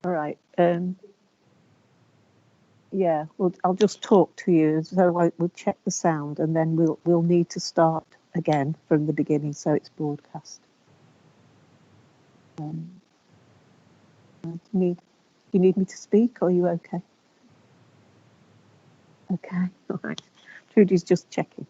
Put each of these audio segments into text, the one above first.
All right. Yeah, well, I'll just talk to you, so we'll check the sound, and then we'll need to start again from the beginning, so it's broadcast. Do you need me to speak, or are you okay? Okay, all right. Trudy's just checking.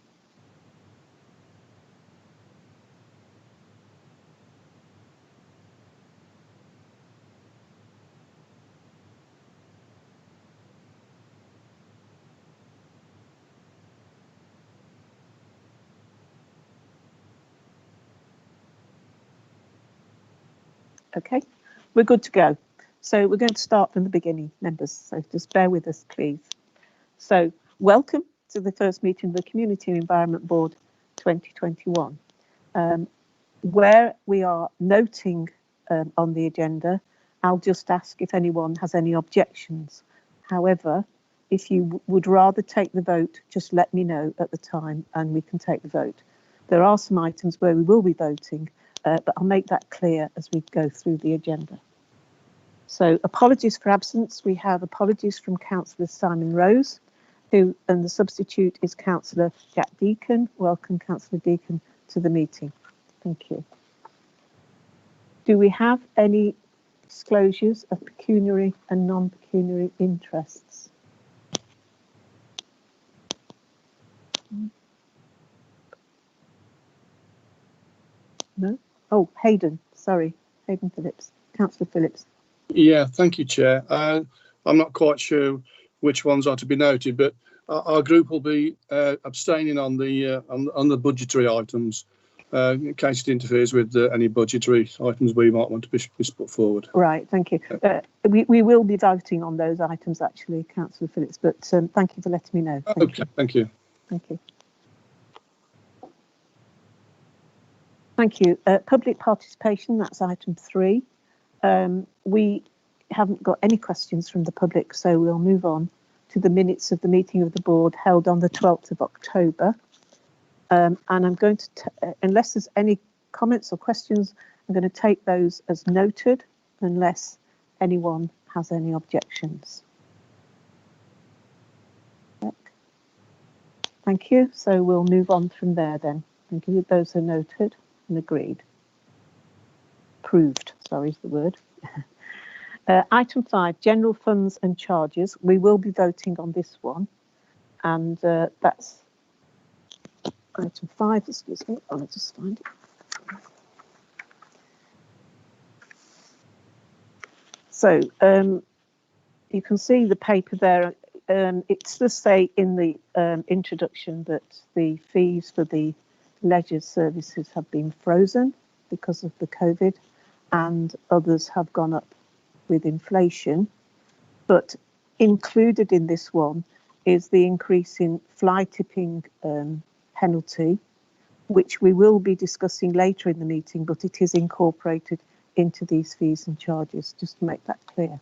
Okay, we're good to go. So we're going to start from the beginning, members, so just bear with us, please. So welcome to the first meeting of the Community Environment Board 2021, where we are noting on the agenda. I'll just ask if anyone has any objections. However, if you would rather take the vote, just let me know at the time and we can take the vote. There are some items where we will be voting, but I'll make that clear as we go through the agenda. So apologies for absence. We have apologies from Councillor Simon Rose, and the substitute is Councillor Jack Deacon. Welcome, Councillor Deacon, to the meeting. Thank you. Do we have any disclosures of pecuniary and non-pecuniary interests? No? Oh, Hayden, sorry. Hayden Phillips. Councillor Phillips. Yeah, thank you, Chair. I'm not quite sure which ones are to be noted, but our group will be abstaining on the budgetary items in case it interferes with any budgetary items we might want to be put forward. Right, thank you. We will be voting on those items actually, Councillor Phillips, but thank you for letting me know. Thank you. Thank you. Thank you. Thank you. Public participation, that's item 3. We haven't got any questions from the public, so we'll move on to the minutes of the meeting of the board held on the 12th of October. And I'm going to, unless there's any comments or questions, I'm going to take those as noted, unless anyone has any objections. Thank you. So we'll move on from there then. Thank you. Those are noted and agreed. Approved, sorry is the word. Item 5, general funds and charges. We will be voting on this one. And that's item 5, excuse me. I'll just find it. So you can see the paper there. It's to say in the introduction that the fees for the leisure services have been frozen because of the COVID, and others have gone up with inflation. But included in this one is the increase in fly tipping penalty, which we will be discussing later in the meeting, but it is incorporated into these fees and charges, just to make that clear.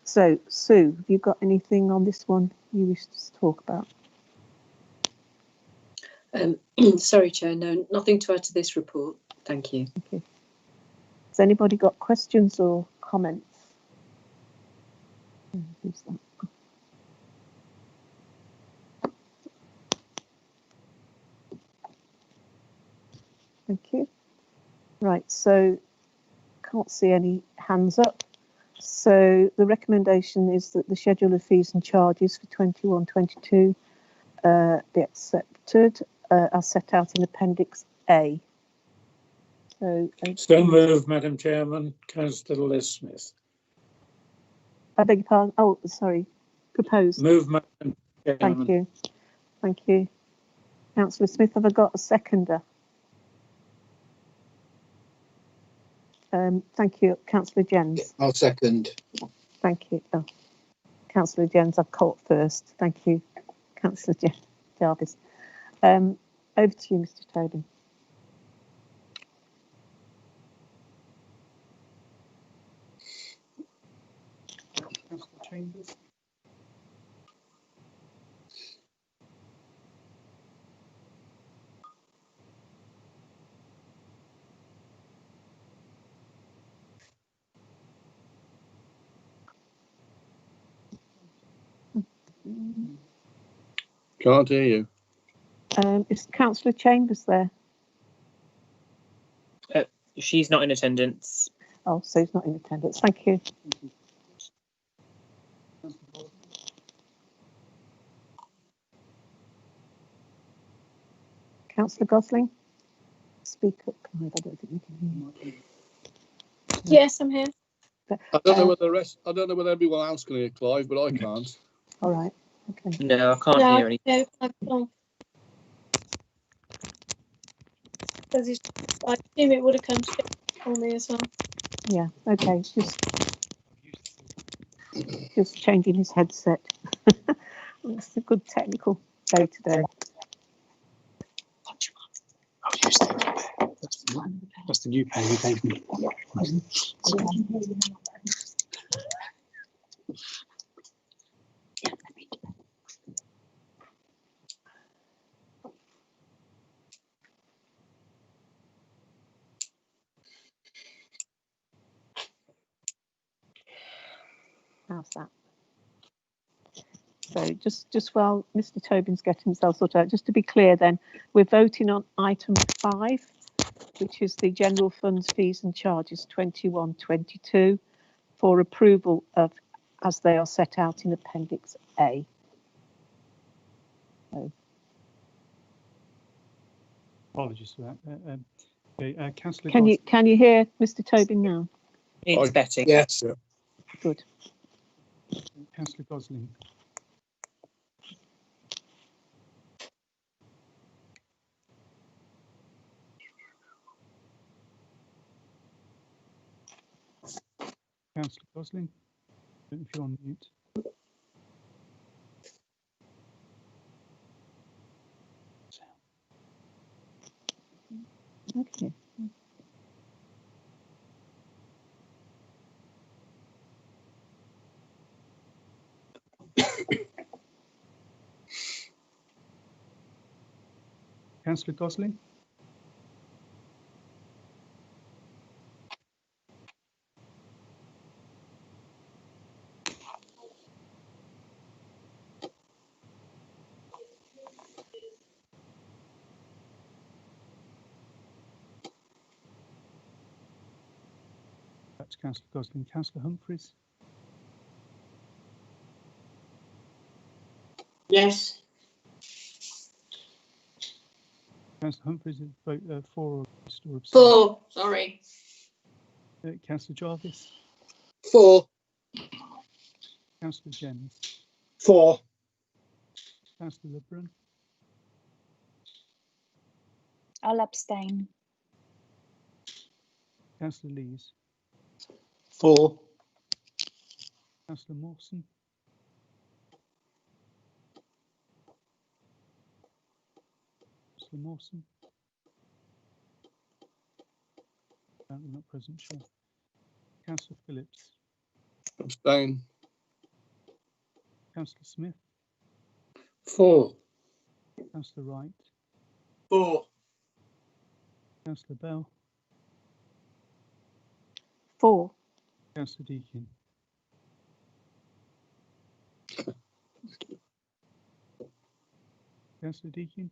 So, Sue, have you got anything on this one you wish to talk about? Sorry, Chair, no, nothing to add to this report. Thank you. Thank you. Has anybody got questions or comments? Who's that? Thank you. Right, so can't see any hands up. So the recommendation is that the schedule of fees and charges for 21-22 be accepted as set out in Appendix A. So moved, Madam Chairman. Councillor Les Smith. I beg your pardon. Oh, sorry. Proposed. Move, Madam Chairman. Thank you. Thank you. Councillor Smith, have I got a seconder? Thank you. Councillor Jens. I'll second. Thank you. Oh, Councillor Jens, I've caught first. Thank you, Councillor Jarvis. Over to you, Mr. Tobin. Councillor Chambers. Can't hear you. Is Councillor Chambers there? She's not in attendance. Oh, so he's not in attendance. Thank you. Councillor Gosling? Speak up, Clive. I don't think we can hear you. Yes, I'm here. I don't know whether the rest. I don't know whether everyone else can hear Clive, but I can't. All right. Okay. No, I can't hear anything. No, I can't. Because I assume it would have come straight for me as well. Yeah. Okay. Just changing his headset. It's a good technical day today. That's the new pen you gave me. How's that? So just while Mr. Tobin's getting himself sorted out, just to be clear then, we're voting on item 5, which is the general funds fees and charges 21-22 for approval of as they are set out in Appendix A. So, Apologies for that. Okay, Councillor can you hear Mr. Tobin now? It's Betty. Yes. Good. Councillor Gosling. Councillor Gosling, I don't know if you're on mute. Okay. Councillor Gosling. Back to Councillor Gosling. Councillor Humphreys. Yes. Councillor Humphreys, vote for or abstain. 4. Sorry. Councillor Jarvis. 4. Councillor Jens. 4. Councillor Lebrun. I'll abstain. Councillor Lees. 4. Councillor Mawson. Councillor Mawson. Apparently not present, sure. Councillor Phillips. Abstain. Councillor Smith. 4. Councillor Wright. 4. Councillor Bell. 4. Councillor Deakin. Councillor Deakin.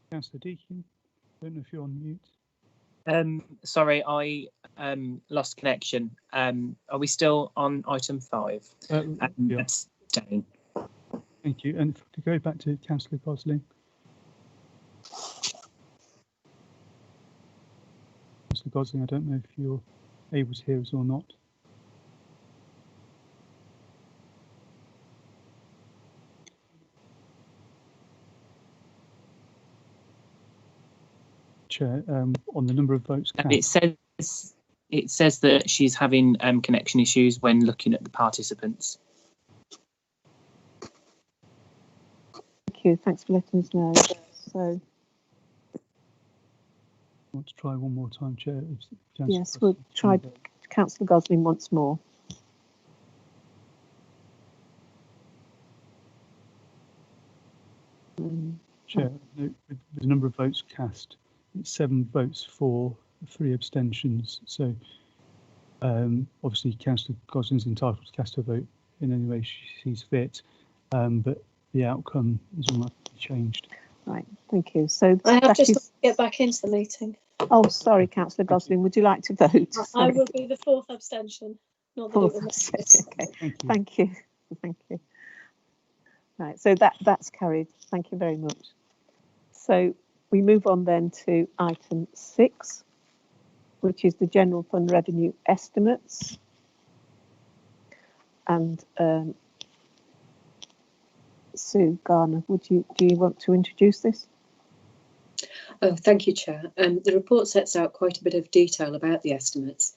Councillor Deakin. Don't know if you're on mute. Sorry, I lost connection. Are we still on item 5? Yeah. Abstain. Thank you. And to go back to Councillor Gosling. Councillor Gosling, I don't know if you're able to hear us or not. Chair, on the number of votes cast. It says that she's having connection issues when looking at the participants. Thank you. Thanks for letting us know. So, I want to try one more time, Chair. yes, we'll try Councillor Gosling once more. Chair, with the number of votes cast, it's 7 votes for, 3 abstentions. So Obviously, Councillor Gosling's entitled to cast her vote in any way she sees fit, but the outcome is unlikely to be changed. Right, thank you. So I have that just is- to get back into the meeting. Oh, sorry, Councillor Gosling, would you like to vote? I Sorry. will be the fourth abstention. Not that it will make sense. Okay, Thank you. thank you, thank you. Right, so that's carried. Thank you very much. So we move on then to item 6, which is the general fund revenue estimates. And Sue Garner, do you want to introduce this? Oh, thank you, Chair. The report sets out quite a bit of detail about the estimates,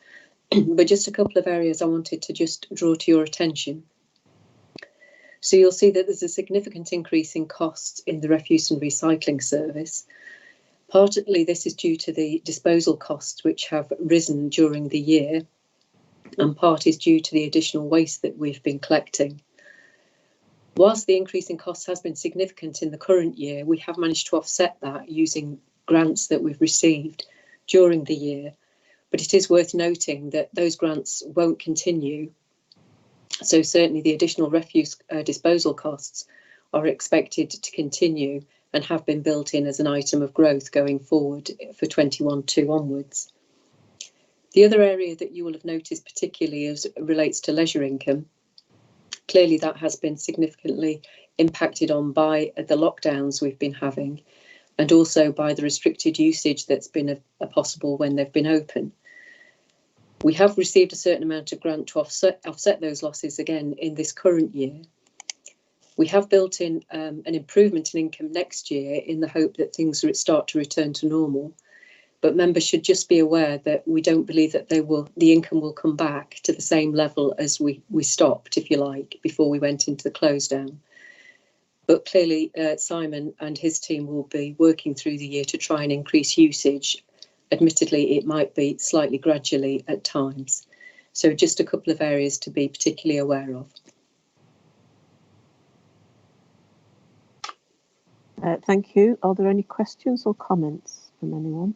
but just a couple of areas I wanted to just draw to your attention. So you'll see that there's a significant increase in costs in the refuse and recycling service. Partly this is due to the disposal costs which have risen during the year, and part is due to the additional waste that we've been collecting. Whilst the increase in costs has been significant in the current year, we have managed to offset that using grants that we've received during the year. But it is worth noting that those grants won't continue. So certainly the additional refuse disposal costs are expected to continue and have been built in as an item of growth going forward for 21-2 onwards. The other area that you will have noticed particularly relates to leisure income. Clearly that has been significantly impacted on by the lockdowns we've been having, and also by the restricted usage that's been a possible when they've been open. We have received a certain amount of grant to offset those losses again in this current year. We have built in an improvement in income next year in the hope that things start to return to normal. But members should just be aware that we don't believe that the income will come back to the same level as we stopped, if you like, before we went into the close down. But clearly Simon and his team will be working through the year to try and increase usage. Admittedly, it might be slightly gradually at times. So just a couple of areas to be particularly aware of. Thank you. Are there any questions or comments from anyone?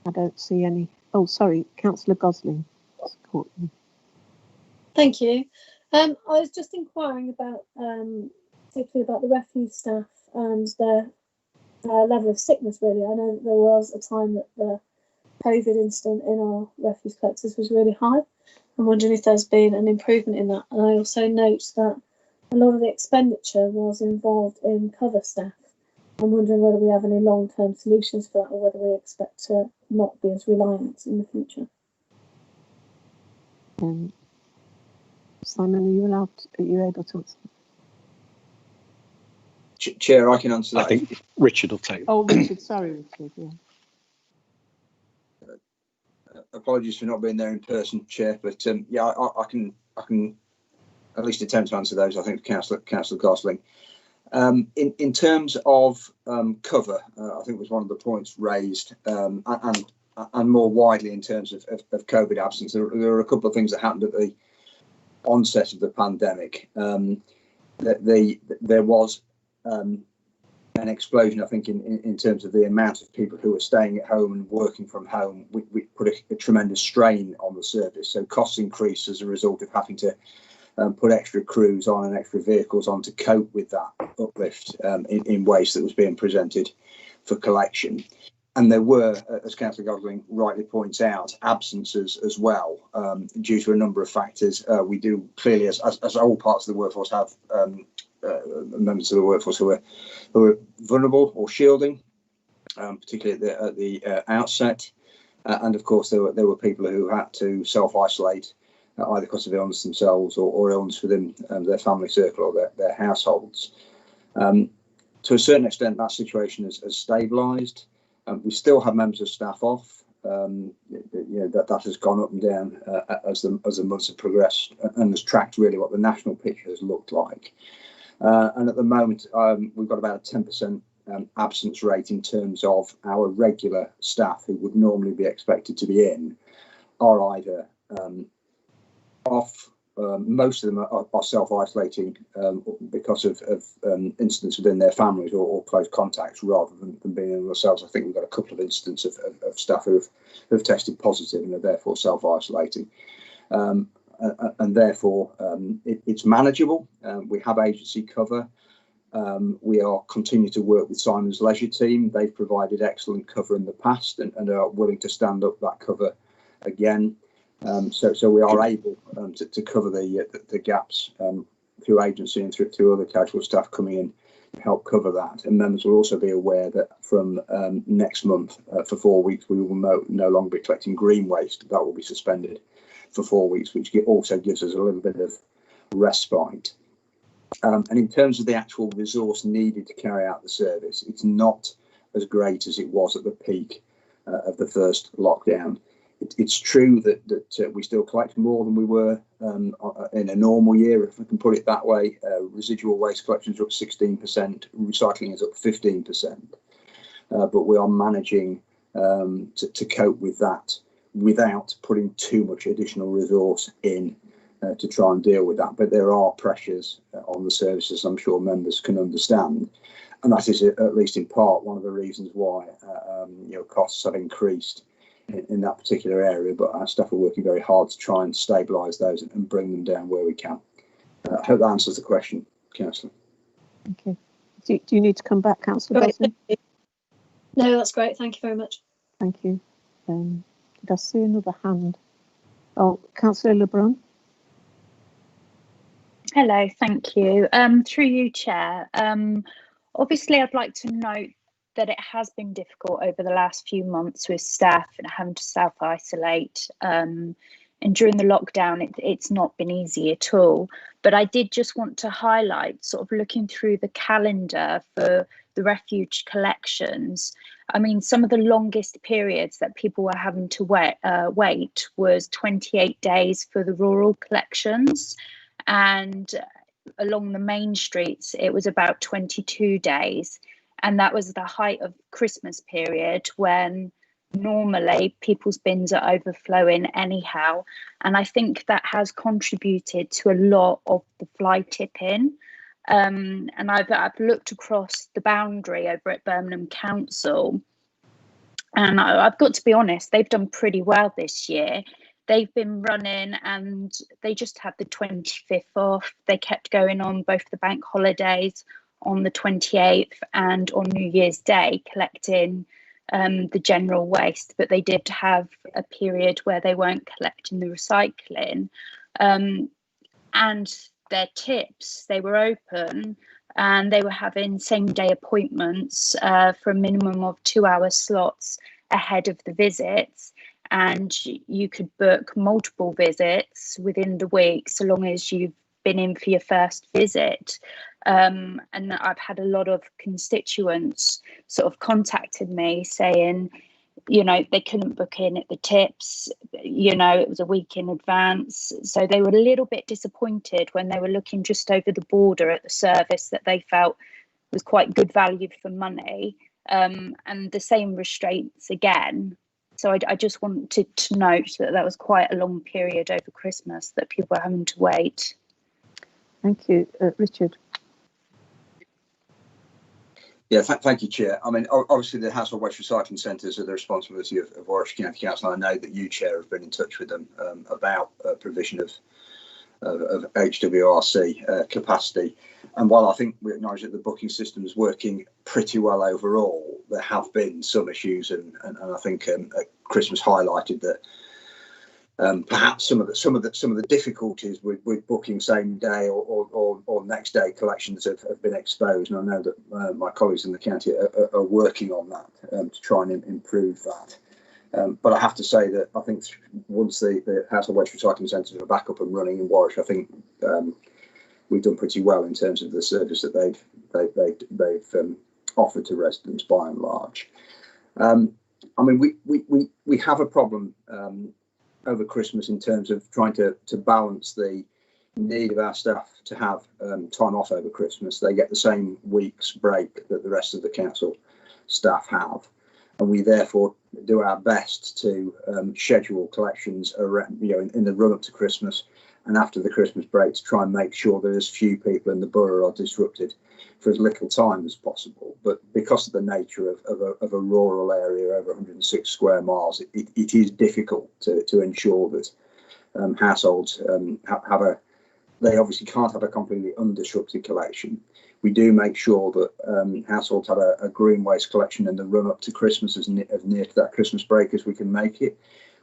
I don't see any. Oh, sorry, Councillor Gosling. Thank you. I was just inquiring about, particularly about the refuse staff and their level of sickness, really. I know that there was a time that the COVID incident in our refuse collectors was really high. I'm wondering if there's been an improvement in that. And I also note that a lot of the expenditure was involved in cover staff. I'm wondering whether we have any long-term solutions for that, or whether we expect to not be as reliant in the future. Simon, are you able to answer? Chair, I can answer that. I think Richard will take. Oh, Richard, sorry, Richard. Yeah. Apologies for not being there in person, Chair, but yeah, I can at least attempt to answer those. I think Councillor Gosling. In terms of cover, I think was one of the points raised, and more widely in terms of COVID absence. There are a couple of things that happened at the onset of the pandemic. There was an explosion, I think, in terms of the amount of people who were staying at home and working from home. We put a tremendous strain on the service, so costs increased as a result of having to put extra crews on and extra vehicles on to cope with that uplift in waste that was being presented for collection. And there were, as Councillor Gosling rightly points out, absences as well, due to a number of factors. We do clearly, as all parts of the workforce, have members of the workforce who are vulnerable or shielding, particularly at the outset. And of course, there were people who had to self-isolate, either because of illness themselves or illness within their family circle or their households. To a certain extent, that situation has stabilised. We still have members of staff off. That has gone up and down as the months have progressed, and has tracked really what the national picture has looked like. And at the moment, we've got about a 10% absence rate in terms of our regular staff who would normally be expected to be in, are either off most of them are self-isolating because of incidents within their families or close contacts rather than being in themselves. I think we've got a couple of instances of staff who've tested positive and are therefore self-isolating. And therefore it's manageable. We have agency cover. We are continuing to work with Simon's Leisure team. They've provided excellent cover in the past and are willing to stand up that cover again. So we are able to cover the gaps through agency and through other casual staff coming in to help cover that. And members will also be aware that from next month for 4 weeks we will no longer be collecting green waste. That will be suspended for 4 weeks, which also gives us a little bit of respite. And in terms of the actual resource needed to carry out the service, it's not as great as it was at the peak of the first lockdown. It's true that we still collect more than we were in a normal year, if I can put it that way. Residual waste collections are up 16%, recycling is up 15%. But we are managing to cope with that without putting too much additional resource in to try and deal with that. But there are pressures on the services, I'm sure members can understand. And that is, at least in part, one of the reasons why costs have increased in that particular area, but our staff are working very hard to try and stabilise those and bring them down where we can. I hope that answers the question, Councillor. Okay. Do you need to come back, Councillor Gosling? No, that's great. Thank you very much. Thank you. Did I see another hand? Oh, Councillor LeBrun. Hello, thank you. Through you, Chair. Obviously, I'd like to note that it has been difficult over the last few months with staff and having to self-isolate. And during the lockdown, it's not been easy at all. But I did just want to highlight, sort of looking through the calendar for the refuge collections. I mean, some of the longest periods that people were having to wait was 28 days for the rural collections. And along the main streets, it was about 22 days. And that was the height of Christmas period when normally people's bins are overflowing anyhow. And I think that has contributed to a lot of the fly tipping. And I've looked across the boundary over at Birmingham Council. And I've got to be honest, they've done pretty well this year. They've been running and they just had the 25th off. They kept going on both the bank holidays on the 28th and on New Year's Day collecting the general waste, but they did have a period where they weren't collecting the recycling. And their tips, they were open and they were having same day appointments for a minimum of 2-hour slots ahead of the visits. And you could book multiple visits within the week so long as you've been in for your first visit. And I've had a lot of constituents sort of contacted me saying, they couldn't book in at the tips, it was a week in advance. So they were a little bit disappointed when they were looking just over the border at the service that they felt was quite good value for money. And the same restraints again. So I just wanted to note that was quite a long period over Christmas that people were having to wait. Thank you. Richard. Yeah, thank you, Chair. I mean, obviously the household waste recycling centres are the responsibility of Warwickshire County Council. I know that you, Chair, have been in touch with them about provision of HWRC capacity. And while I think we acknowledge that the booking system is working pretty well overall, there have been some issues, and I think Christmas highlighted that perhaps some of the difficulties with booking same day or next day collections have been exposed, and I know that my colleagues in the county are working on that to try and improve that. But I have to say that I think once the household waste recycling centres are back up and running in Warwick, I think we've done pretty well in terms of the service that they've offered to residents by and large. I mean, we have a problem over Christmas in terms of trying to balance the need of our staff to have time off over Christmas. They get the same week's break that the rest of the council staff have, and we therefore do our best to schedule collections around, in the run up to Christmas and after the Christmas break to try and make sure that as few people in the borough are disrupted for as little time as possible. But because of the nature of a rural area over 106 square miles, it is difficult to ensure that households they obviously can't have a completely undisrupted collection. We do make sure that households have a green waste collection in the run up to Christmas as near to that Christmas break as we can make it.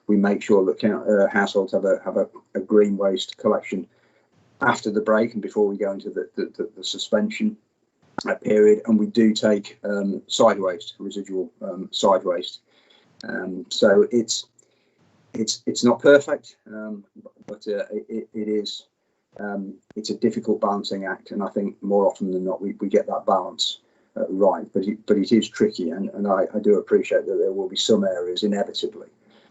We make sure that households have a green waste collection after the break and before we go into the suspension period. And we do take side waste, residual side waste. So it's not perfect, but it is. It's a difficult balancing act, and I think more often than not we get that balance right. But it is tricky, and I do appreciate that there will be some areas inevitably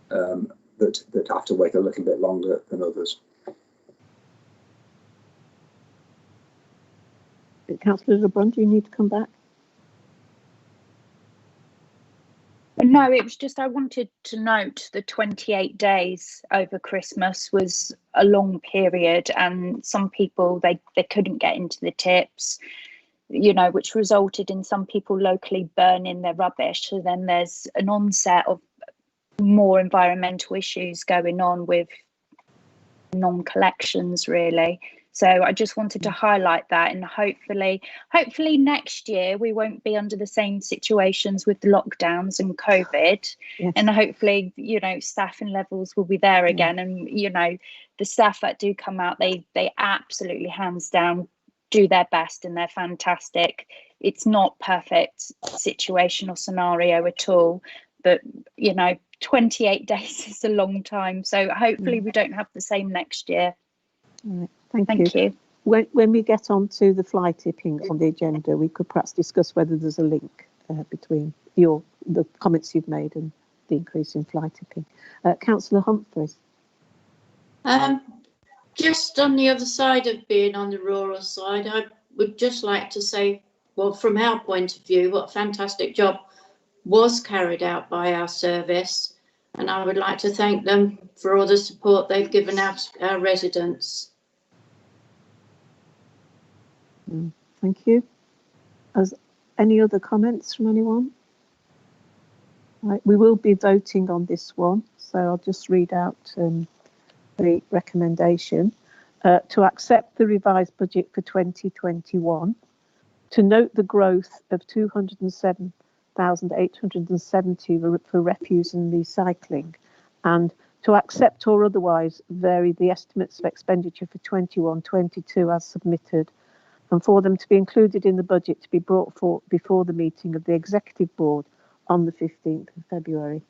that have to wait a little bit longer than others. Councillor Lebrun, do you need to come back? No, it was just I wanted to note the 28 days over Christmas was a long period, and some people they couldn't get into the tips, you know, which resulted in some people locally burning their rubbish. So then there's an onset of more environmental issues going on with non-collections, really. So I just wanted to highlight that, and hopefully next year we won't be under the same situations with the lockdowns and COVID. Yes. And hopefully, you know, staffing levels will be there again. And, you know, the staff that do come out, they absolutely hands down do their best, and they're fantastic. It's not perfect situation or scenario at all, but, you know, 28 days is a long time. So hopefully we don't have the same next year. All right, thank you. When we get on to the fly tipping on the agenda, we could perhaps discuss whether there's a link between the comments you've made and the increase in fly tipping. Councillor Humphreys. Just on the other side of being on the rural side, I would just like to say, well, from our point of view, what a fantastic job was carried out by our service, and I would like to thank them for all the support they've given our residents. Thank you. Any other comments from anyone? Right, we will be voting on this one, so I'll just read out the recommendation. To accept the revised budget for 2021, to note the growth of 207,870 for refuse and recycling, and to accept or otherwise vary the estimates of expenditure for 21-22 as submitted, and for them to be included in the budget to be brought forth before the meeting of the Executive Board on the 15th of February.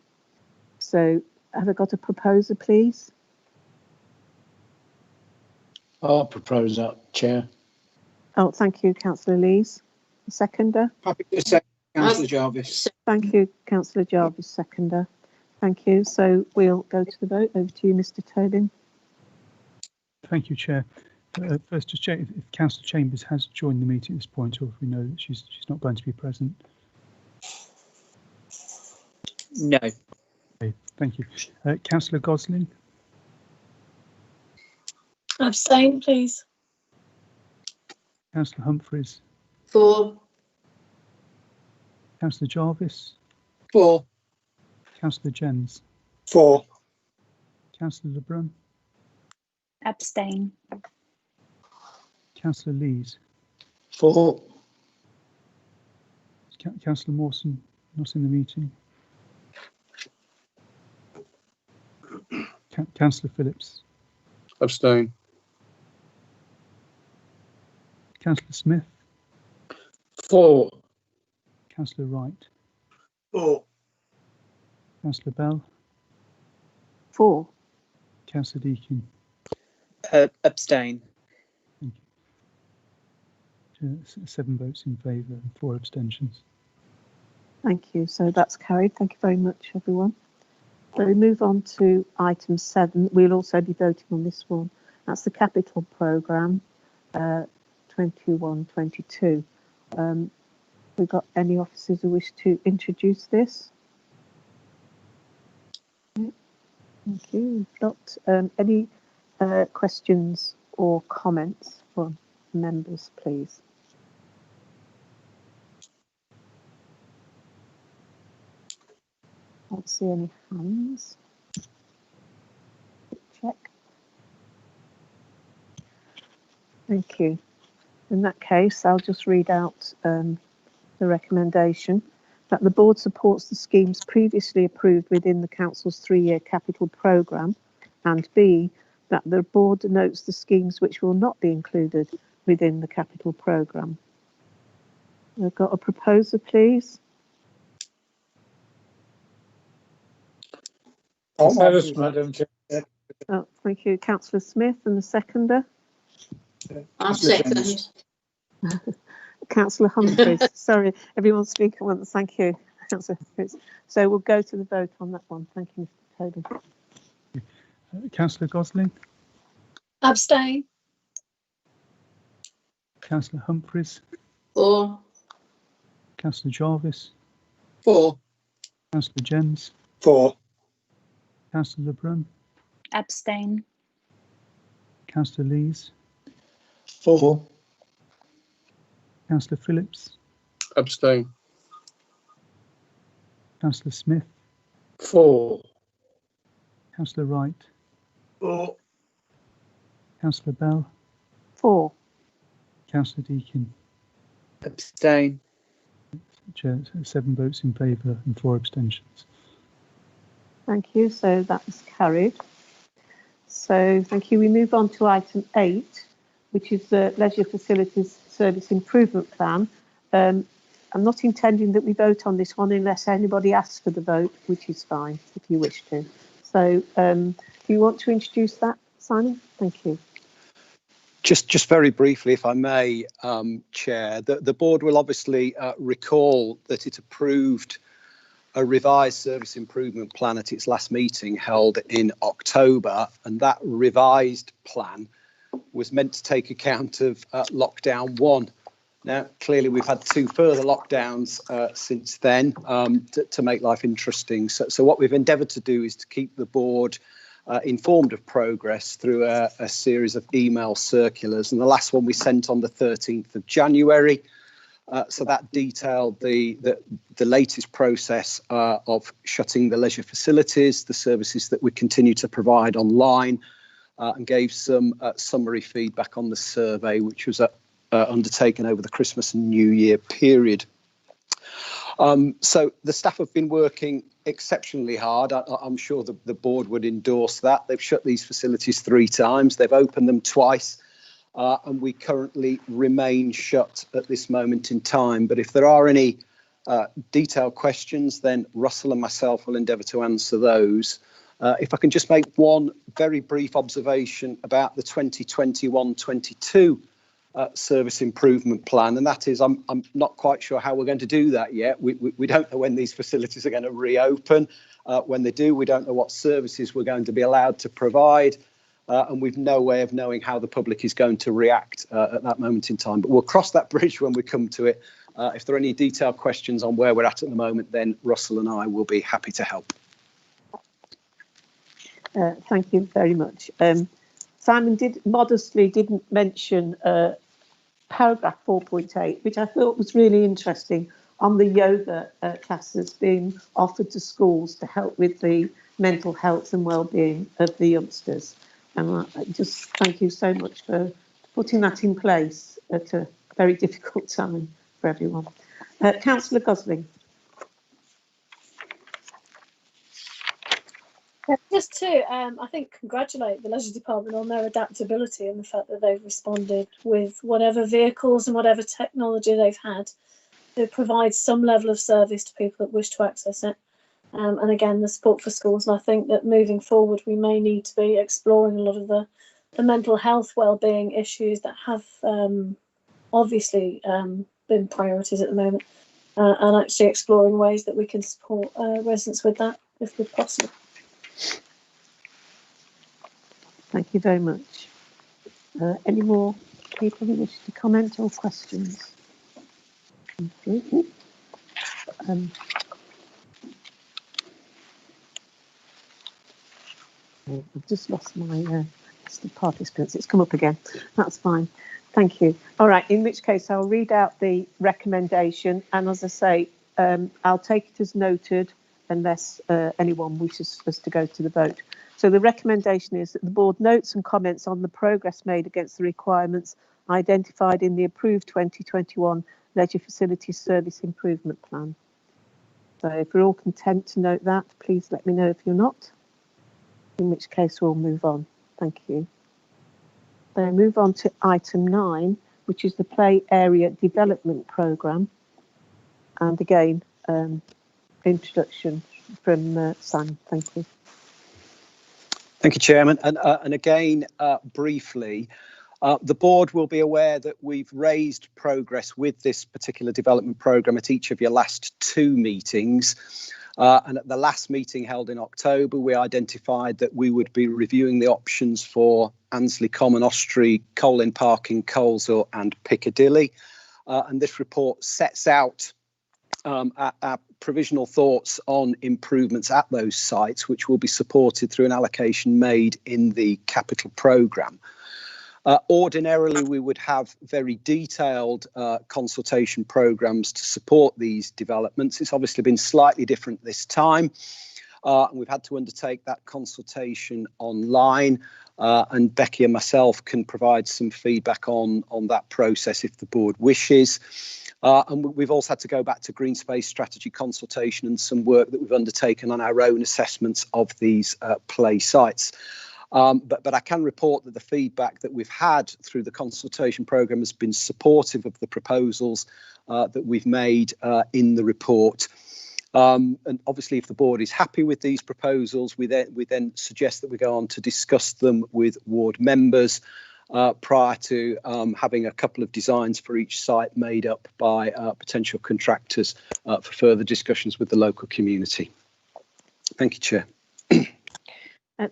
So have I got a proposer, please? I'll propose that, Chair. Oh, thank you, Councillor Lees. A seconder? Happy to second, Councillor Jarvis. Thank you, Councillor Jarvis, seconder. Thank you. So we'll go to the vote. Over to you, Mr. Tobin. Thank you, Chair. First, just check if Councillor Chambers has joined the meeting at this point, or if we know that she's not going to be present. No. Okay, thank you. Councillor Gosling. Abstain, please. Councillor Humphreys. 4. Councillor Jarvis. 4. Councillor Jens. 4. Councillor Lebrun. Abstain. Councillor Lees. 4. Councillor Mawson not in the meeting. Councillor Phillips. Abstain. Councillor Smith. 4. Councillor Wright. 4. Councillor Bell. 4. Councillor Deakin. Abstain. Thank you. 7 votes in favour and 4 abstentions. Thank you. So that's carried. Thank you very much, everyone. So we move on to item 7. We'll also be voting on this one. That's the capital programme 21-22. We've got any officers who wish to introduce this? Thank you. Not any questions or comments from members, please? I don't see any hands. Check. Thank you. In that case, I'll just read out the recommendation that the board supports the schemes previously approved within the council's 3-year capital programme, and B, that the board notes the schemes which will not be included within the capital programme. I've got a proposer, please. Proposed, Madam Chair. Oh, thank you, Councillor Smith, and the seconder. I'll second. Councillor Humphries. Sorry, everyone's speaking at once. Thank you, Councillor Humphries. So we'll go to the vote on that one. Thank you, Mr. Toby. Councillor Gosling, Abstain. Councillor Humphries, 4. Councillor Jarvis, 4. Councillor Jens, 4. Councillor Lebrun, Abstain. Councillor Lees, 4. Councillor Phillips, Abstain. Councillor Smith, 4. Councillor Wright, 4. Councillor Bell, 4. Councillor Deakin. Abstain. Chair, 7 votes in favour and 4 abstentions. Thank you. So that is carried. So thank you. We move on to item 8, which is the Leisure Facilities Service Improvement Plan. I'm not intending that we vote on this one unless anybody asks for the vote, which is fine if you wish to. So do you want to introduce that, Simon? Thank you. Just very briefly, if I may, Chair, the board will obviously recall that it approved a revised service improvement plan at its last meeting held in October, and that revised plan was meant to take account of lockdown 1. Now, clearly, we've had 2 further lockdowns since then to make life interesting. So what we've endeavoured to do is to keep the board informed of progress through a series of email circulars. And the last one we sent on the 13th of January. So that detailed the latest process of shutting the leisure facilities, the services that we continue to provide online, and gave some summary feedback on the survey, which was undertaken over the Christmas and New Year period. So the staff have been working exceptionally hard. I'm sure the board would endorse that. They've shut these facilities 3 times. They've opened them twice. And we currently remain shut at this moment in time. But if there are any detailed questions, then Russell and myself will endeavour to answer those. If I can just make one very brief observation about the 2021-22 service improvement plan, and that is I'm not quite sure how we're going to do that yet. We don't know when these facilities are going to reopen. When they do, we don't know what services we're going to be allowed to provide. And we've no way of knowing how the public is going to react at that moment in time. But we'll cross that bridge when we come to it. If there are any detailed questions on where we're at the moment, then Russell and I will be happy to help. Thank you very much. Simon didn't mention paragraph 4.8, which I thought was really interesting, on the yoga classes being offered to schools to help with the mental health and well-being of the youngsters. And I just thank you so much for putting that in place at a very difficult time for everyone. Councillor Gosling. Just to, I think, congratulate the Leisure Department on their adaptability and the fact that they've responded with whatever vehicles and whatever technology they've had to provide some level of service to people that wish to access it. And again, the support for schools. And I think that moving forward, we may need to be exploring a lot of the mental health wellbeing issues that have obviously been priorities at the moment, and actually exploring ways that we can support residents with that if possible. Thank you very much. Any more people who wish to comment or questions? Thank you. I've just lost my registered participants. It's come up again. That's fine. Thank you. All right, in which case I'll read out the recommendation, and as I say, I'll take it as noted unless anyone wishes us to go to the vote. So the recommendation is that the board notes and comments on the progress made against the requirements identified in the approved 2021 Leisure Facilities Service Improvement Plan. So if we're all content to note that, please let me know if you're not, in which case we'll move on. Thank you. So move on to item 9, which is the Play Area Development Programme. And again, introduction from Sam. Thank you. Thank you, Chairman. And again, briefly, the board will be aware that we've raised progress with this particular development programme at each of your last 2 meetings. And at the last meeting held in October, we identified that we would be reviewing the options for Annesley Common, Ostrey, Colin Park in Coleshill and Piccadilly. And this report sets out our provisional thoughts on improvements at those sites, which will be supported through an allocation made in the capital programme. Ordinarily, we would have very detailed consultation programmes to support these developments. It's obviously been slightly different this time. And we've had to undertake that consultation online. And Becky and myself can provide some feedback on that process if the board wishes. And we've also had to go back to Green Space Strategy consultation and some work that we've undertaken on our own assessments of these play sites. But I can report that the feedback that we've had through the consultation programme has been supportive of the proposals that we've made in the report. And obviously, if the board is happy with these proposals, we then suggest that we go on to discuss them with ward members prior to having a couple of designs for each site made up by potential contractors for further discussions with the local community. Thank you, Chair.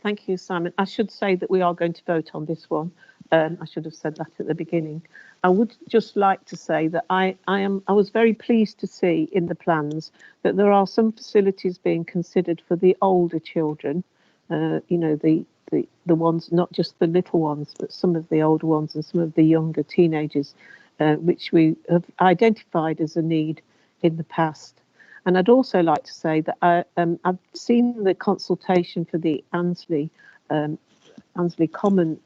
Thank you, Simon. I should say that we are going to vote on this one. I should have said that at the beginning. I would just like to say that I was very pleased to see in the plans that there are some facilities being considered for the older children. You know, the ones, not just the little ones, but some of the older ones and some of the younger teenagers, which we have identified as a need in the past. And I'd also like to say that I've seen the consultation for the Annesley Common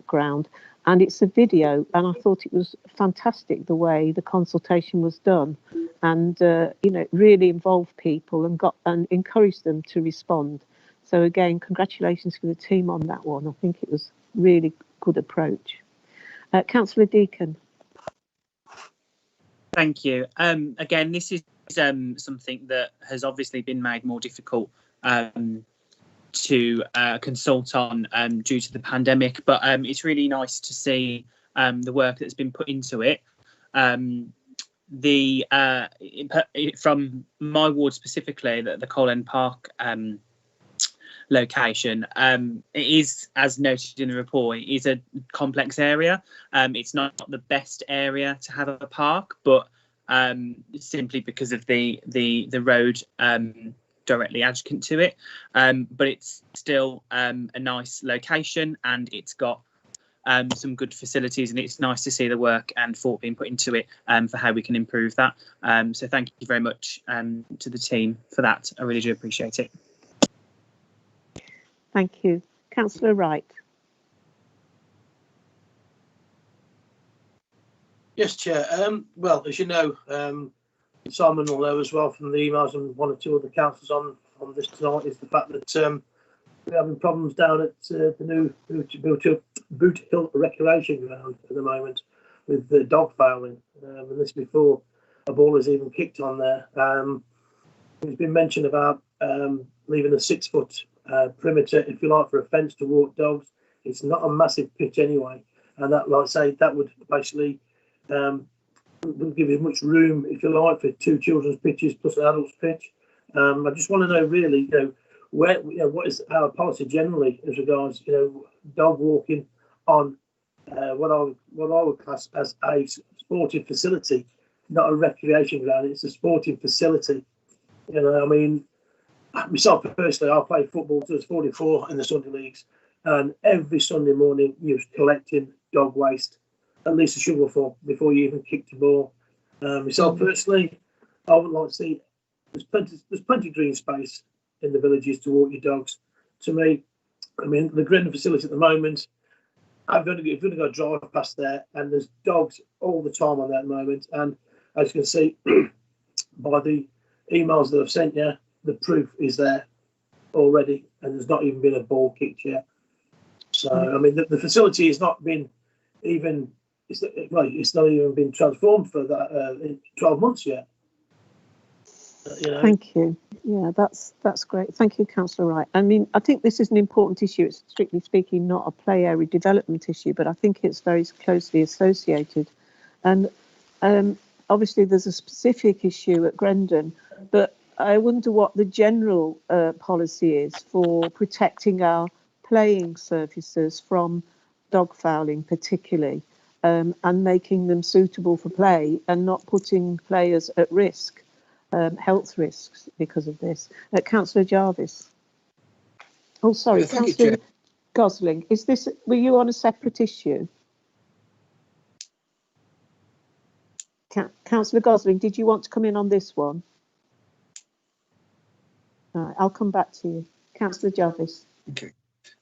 ground, and it's a video, and I thought it was fantastic the way the consultation was done, and you know, it really involved people and encouraged them to respond. So again, congratulations for the team on that one. I think it was really good approach. Councillor Deacon. Thank you. Again, this is something that has obviously been made more difficult to consult on due to the pandemic, but it's really nice to see the work that's been put into it. From my ward specifically, the Colin Park location, it is, as noted in the report, it is a complex area. It's not the best area to have a park, but simply because of the road directly adjacent to it, but it's still a nice location, and it's got some good facilities, and it's nice to see the work and thought being put into it for how we can improve that. So thank you very much to the team for that. I really do appreciate it. Thank you. Councillor Wright. Yes, Chair. Well, as you know, Simon will know as well from the emails and one or two other councillors on this tonight, is the fact that we're having problems down at the new Boot Hill Recreation Ground at the moment with the dog fouling. And this before a ball is even kicked on there. There's been mention about leaving a 6-foot perimeter, if you like, for a fence to walk dogs. It's not a massive pitch anyway, and that, like I say, that would basically wouldn't give you much room, if you like, for 2 children's pitches plus an adult's pitch. I just want to know, really, what is our policy generally as regards, dog walking on what I would class as a sporting facility, not a recreation ground. It's a sporting facility. I mean, myself personally, I played football to 44 in the Sunday leagues, and every Sunday morning you're collecting dog waste, at least a shovelful before you even kick the ball. Myself personally, I would like to see there's plenty of green space in the villages to walk your dogs. To me, I mean, the Grendon facility at the moment, I've only got to drive past there, and there's dogs all the time on there at the moment. And as you can see by the emails that I've sent you, the proof is there already, and there's not even been a ball kicked yet. So, I mean, the facility has not been even, it's not even been transformed for that in 12 months yet. You know. Thank you. Yeah, that's great. Thank you, Councillor Wright. I mean, I think this is an important issue. It's strictly speaking not a play area development issue, but I think it's very closely associated. And obviously there's a specific issue at Grendon, but I wonder what the general policy is for protecting our playing surfaces from dog fouling particularly, and making them suitable for play and not putting players at risk. Health risks because of this. Councillor Jarvis. Oh, sorry, Councillor Gosling. Were you on a separate issue? Councillor Gosling, did you want to come in on this one? I'll come back to you. Councillor Jarvis. Okay.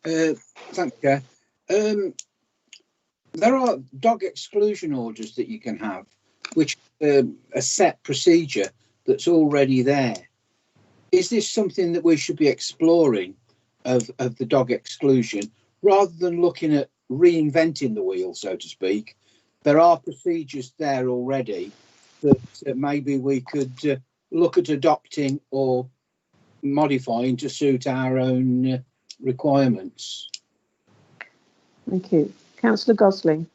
Thank you, Chair. There are dog exclusion orders that you can have, which a set procedure that's already there. Is this something that we should be exploring of the dog exclusion rather than looking at reinventing the wheel, so to speak? There are procedures there already that maybe we could look at adopting or modifying to suit our own requirements. Thank you. Councillor Gosling.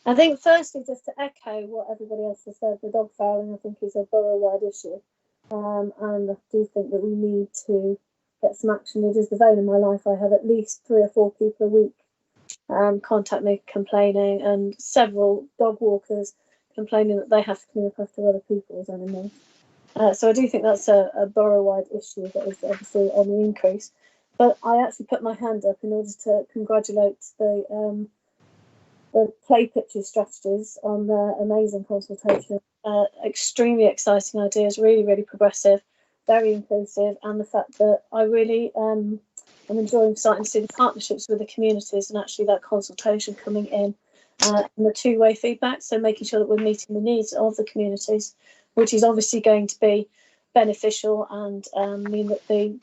I think firstly, just to echo what everybody else has said, the dog fouling I think is a borough-wide issue, and I do think that we need to get some action. It is the vein in my life. I have at least 3 or 4 people a week contact me complaining, and several dog walkers complaining that they have to clean up after other people's animals. So I do think that's a borough-wide issue that is obviously on the increase. But I actually put my hand up in order to congratulate the play pitches strategies on their amazing consultation. Extremely exciting ideas, really, really progressive, very inclusive, and the fact that I really am enjoying starting to see the partnerships with the communities and actually that consultation coming in and the two-way feedback, so making sure that we're meeting the needs of the communities, which is obviously going to be beneficial and mean that the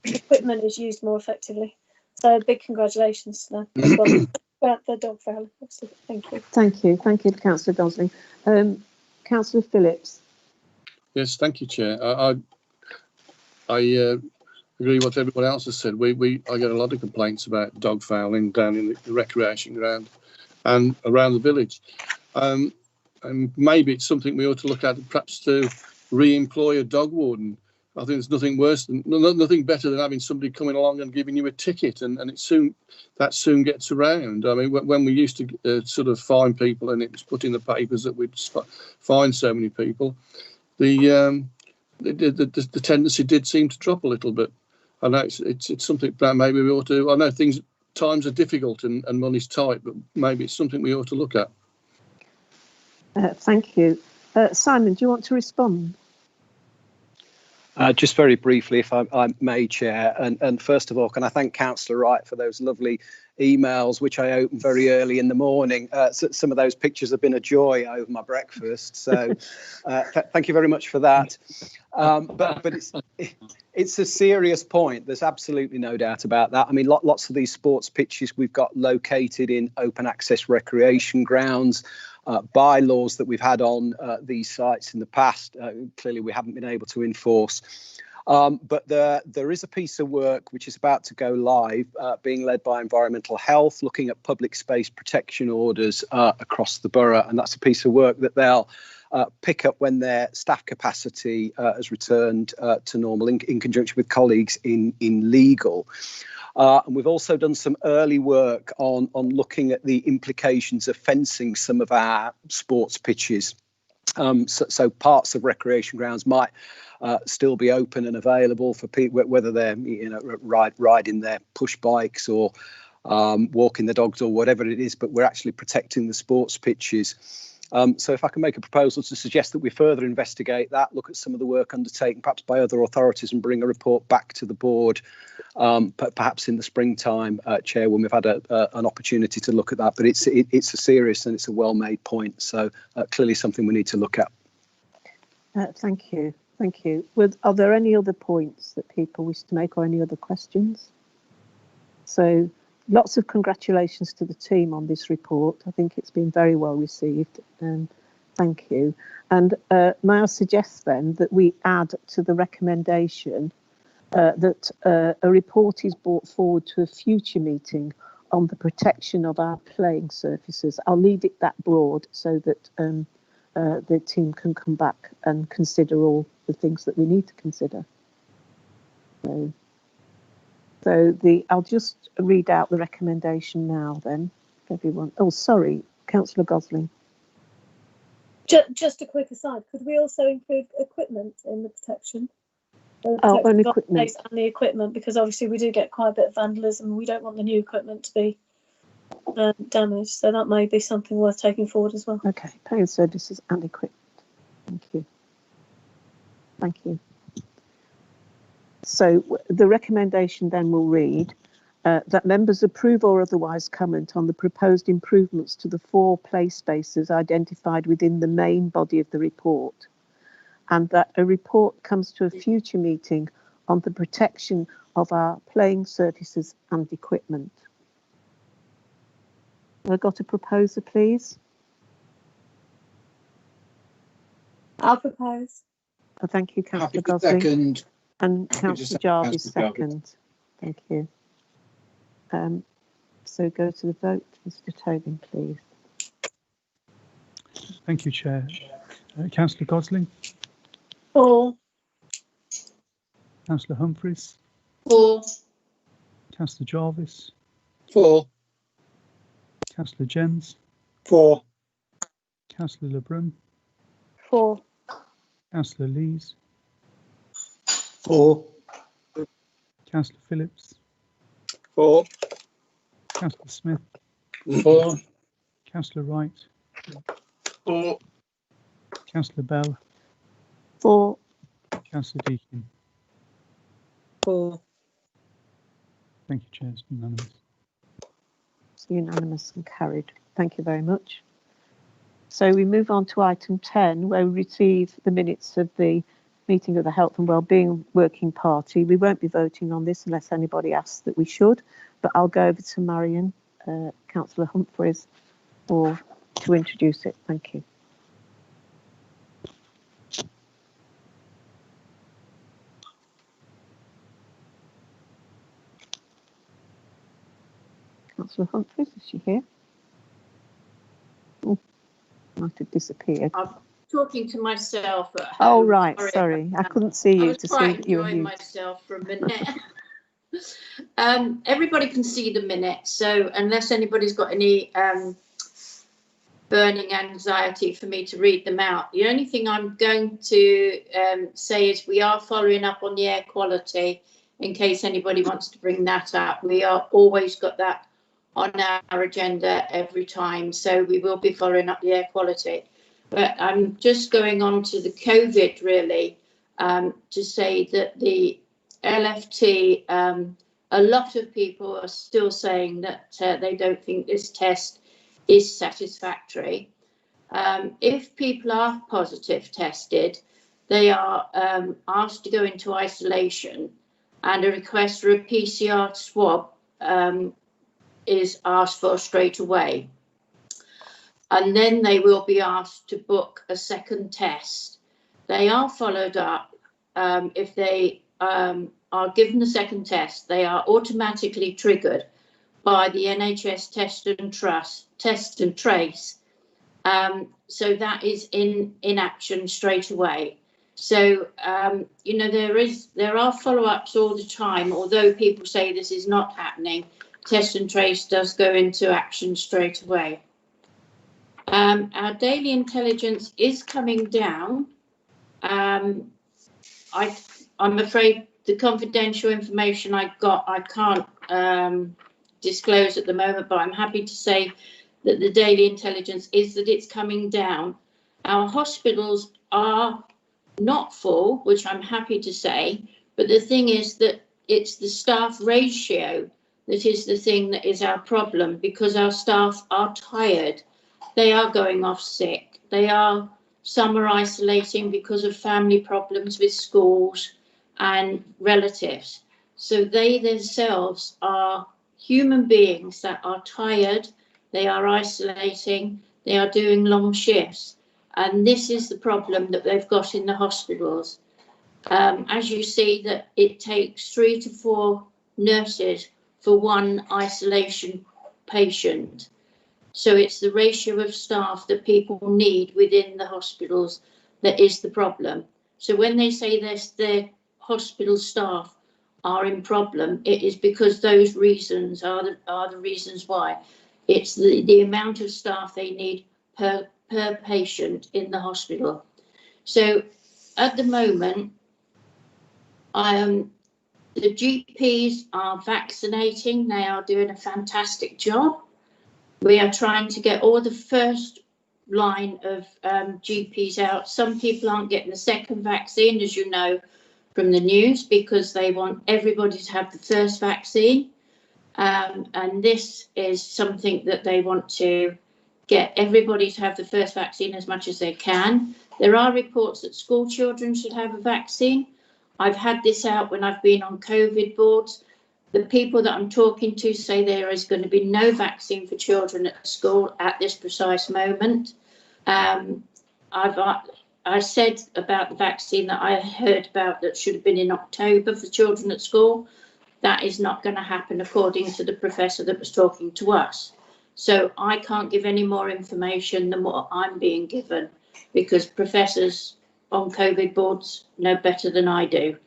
equipment is used more effectively. So big congratulations to them as well. About the dog fouling. Thank you. Thank you, Councillor Gosling. Councillor Phillips. Yes, thank you, Chair. I agree with what everyone else has said. I get a lot of complaints about dog fouling down in the recreation ground and around the village. And maybe it's something we ought to look at, perhaps to re-employ a dog warden. I think there's nothing better than having somebody coming along and giving you a ticket, and it soon gets around. I mean, when we used to sort of fine people, and it was put in the papers that we'd fine so many people, the tendency did seem to drop a little bit. I know it's something that maybe we ought to. I know times are difficult and money's tight, but maybe it's something we ought to look at. Thank you, Simon. Do you want to respond? Just very briefly, if I may, Chair, and first of all, can I thank Councillor Wright for those lovely emails, which I opened very early in the morning. So some of those pictures have been a joy over my breakfast, so thank you very much for that. But it's a serious point. There's absolutely no doubt about that. I mean, lots of these sports pitches we've got located in open access recreation grounds. Bylaws that we've had on these sites in the past, clearly we haven't been able to enforce. But there is a piece of work which is about to go live, being led by Environmental Health, looking at public space protection orders across the borough. And that's a piece of work that they'll pick up when their staff capacity has returned to normal in conjunction with colleagues in legal. And we've also done some early work on looking at the implications of fencing some of our sports pitches. So parts of recreation grounds might still be open and available for people, whether they're riding their push bikes or walking the dogs or whatever it is, but we're actually protecting the sports pitches. So if I can make a proposal to suggest that we further investigate that, look at some of the work undertaken perhaps by other authorities and bring a report back to the board, perhaps in the springtime, Chair, when we've had an opportunity to look at that. But it's a serious and it's a well-made point. So clearly something we need to look at. Thank you. Thank you. Are there any other points that people wish to make or any other questions? So lots of congratulations to the team on this report. I think it's been very well received. Thank you. And may I suggest then that we add to the recommendation that a report is brought forward to a future meeting on the protection of our playing surfaces. I'll leave it that broad so that the team can come back and consider all the things that we need to consider. So I'll just read out the recommendation now then, everyone. Oh, sorry, Councillor Gosling. Just a quick aside, could we also include equipment in the protection? Oh, and equipment. And the equipment, because obviously we do get quite a bit of vandalism. We don't want the new equipment to be damaged, so that may be something worth taking forward as well. Okay, paying services and equipment. Thank you. Thank you. So the recommendation then will read that members approve or otherwise comment on the proposed improvements to the 4 play spaces identified within the main body of the report, and that a report comes to a future meeting on the protection of our playing surfaces and equipment. Have I got a proposer, please? I'll propose. Thank you, Councillor Happy to Gosling. second. And Councillor Jarvis second. Thank you. So go to the vote. Mr. Tobin, please. Thank you, Chair. Councillor Gosling. 4. Councillor Humphreys. 4. Councillor Jarvis. 4. Councillor Jens. 4. Councillor Lebrun. 4. Councillor Lees. 4. Councillor Phillips. 4. Councillor Smith. 4. Councillor Wright. 4. Councillor Bell. 4. Councillor Deakin. 4. Thank you, Chair. It's unanimous. It's unanimous and carried. Thank you very much. So we move on to item 10, where we receive the minutes of the meeting of the Health and Wellbeing Working Party. We won't be voting on this unless anybody asks that we should, but I'll go over to Marion, Councillor Humphreys, to introduce it. Thank you. Councillor Humphreys, is she here? Oh, might have disappeared. I'm talking to myself at home. Oh, right, sorry. I couldn't see you to see that you were enjoying mute. myself for a minute. Everybody can see the minutes, so unless anybody's got any burning anxiety for me to read them out, the only thing I'm going to say is we are following up on the air quality in case anybody wants to bring that up. We are always got that on our agenda every time, so we will be following up the air quality. But I'm just going on to the COVID really to say that the LFT, a lot of people are still saying that they don't think this test is satisfactory. If people are positive tested, they are asked to go into isolation, and a request for a PCR swab is asked for straight away. And then they will be asked to book a second test. They are followed up. If they are given the second test, they are automatically triggered by the NHS test and trace. So that is in action straight away. So, you know, there are follow-ups all the time, although people say this is not happening. Test and trace does go into action straight away. Our daily intelligence is coming down. I'm afraid the confidential information I got, I can't disclose at the moment, but I'm happy to say that the daily intelligence is that it's coming down. Our hospitals are not full, which I'm happy to say, but the thing is that it's the staff ratio that is the thing that is our problem, because our staff are tired. They are going off sick. Some are isolating because of family problems with schools and relatives. So they themselves are human beings that are tired. They are isolating. They are doing long shifts. And this is the problem that they've got in the hospitals. As you see, that it takes 3 to 4 nurses for one isolation patient. So it's the ratio of staff that people need within the hospitals that is the problem. So when they say their hospital staff are in problem, it is because those reasons are the reasons why. It's the amount of staff they need per patient in the hospital. So at the moment, the GPs are vaccinating. They are doing a fantastic job. We are trying to get all the first line of GPs out. Some people aren't getting the second vaccine, as you know from the news, because they want everybody to have the first vaccine. And this is something that they want to get everybody to have the first vaccine as much as they can. There are reports that school children should have a vaccine. I've had this out when I've been on COVID boards. The people that I'm talking to say there is going to be no vaccine for children at school at this precise moment. I said about the vaccine that I heard about that should have been in October for children at school. That is not going to happen according to the professor that was talking to us. So I can't give any more information than what I'm being given, because professors on COVID boards know better than I do.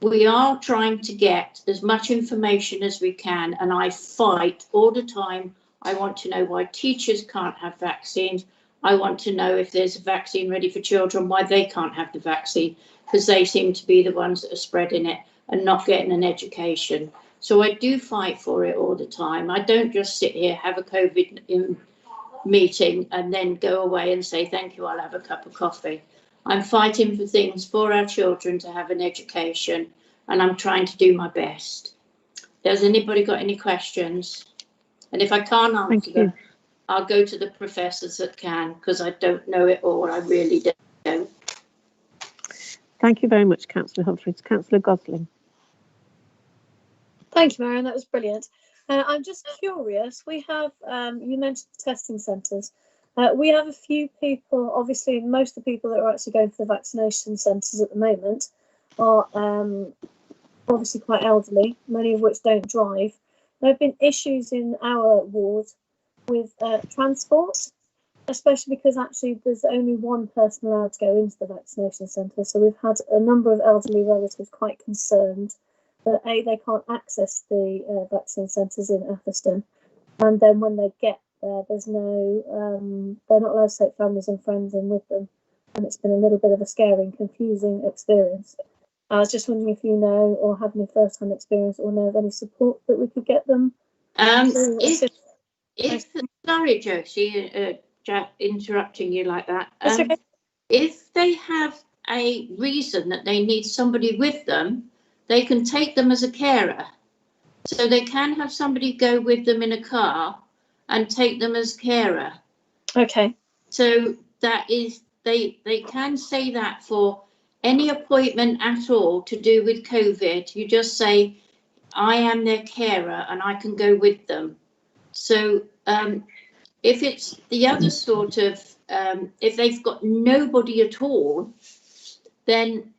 We are trying to get as much information as we can, and I fight all the time. I want to know why teachers can't have vaccines. I want to know if there's a vaccine ready for children, why they can't have the vaccine, because they seem to be the ones that are spreading it and not getting an education. So I do fight for it all the time. I don't just sit here, have a COVID meeting and then go away and say, thank you, I'll have a cup of coffee. I'm fighting for things for our children to have an education, and I'm trying to do my best. Has anybody got any questions? And if I can't answer them, I'll go to the professors that can, because I don't know it all. I really don't. Thank you very much, Councillor Humphreys. Councillor Gosling. Thank you, Marion. That was brilliant. I'm just curious. We have, you mentioned testing centres. We have a few people, obviously, most of the people that are actually going for the vaccination centres at the moment are obviously quite elderly, many of which don't drive. There have been issues in our ward with transport, especially because actually there's only one person allowed to go into the vaccination centre. So we've had a number of elderly relatives quite concerned that they can't access the vaccine centres in Atherstone, and then when they get there, there's no, they're not allowed to take families and friends in with them, and it's been a little bit of a scary and confusing experience. I was just wondering if you know or have any first-hand experience or know of any support that we could get them. Sorry, Josie, interrupting you like that. Okay. If they have a reason that they need somebody with them, they can take them as a carer. So they can have somebody go with them in a car and take them as carer. Okay. So that is, they can say that for any appointment at all to do with COVID. You just say, I am their carer and I can go with them. So if it's the other sort of, if they've got nobody at all, then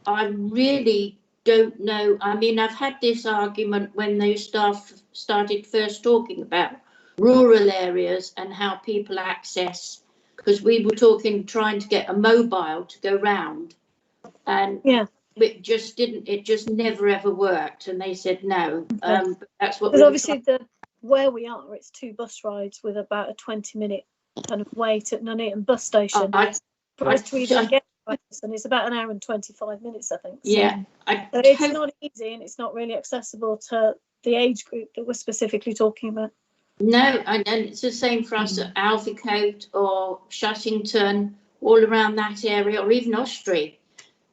I really don't know. I mean, I've had this argument when those staff started first talking about rural areas and how people access, because we were trying to get a mobile to go round, and it just never ever worked, and they said no. That's what, because obviously where we are, it's 2 bus rides with about a 20-minute kind of wait at Nuneaton bus station. surprised to even get to Atherstone. It's about an hour and 25 minutes, I think. So. Yeah, But it's not easy, and it's not really accessible to the age group that we're specifically talking about. No, and it's the same for us at Alvecote or Shushington, all around that area, or even Ostrey.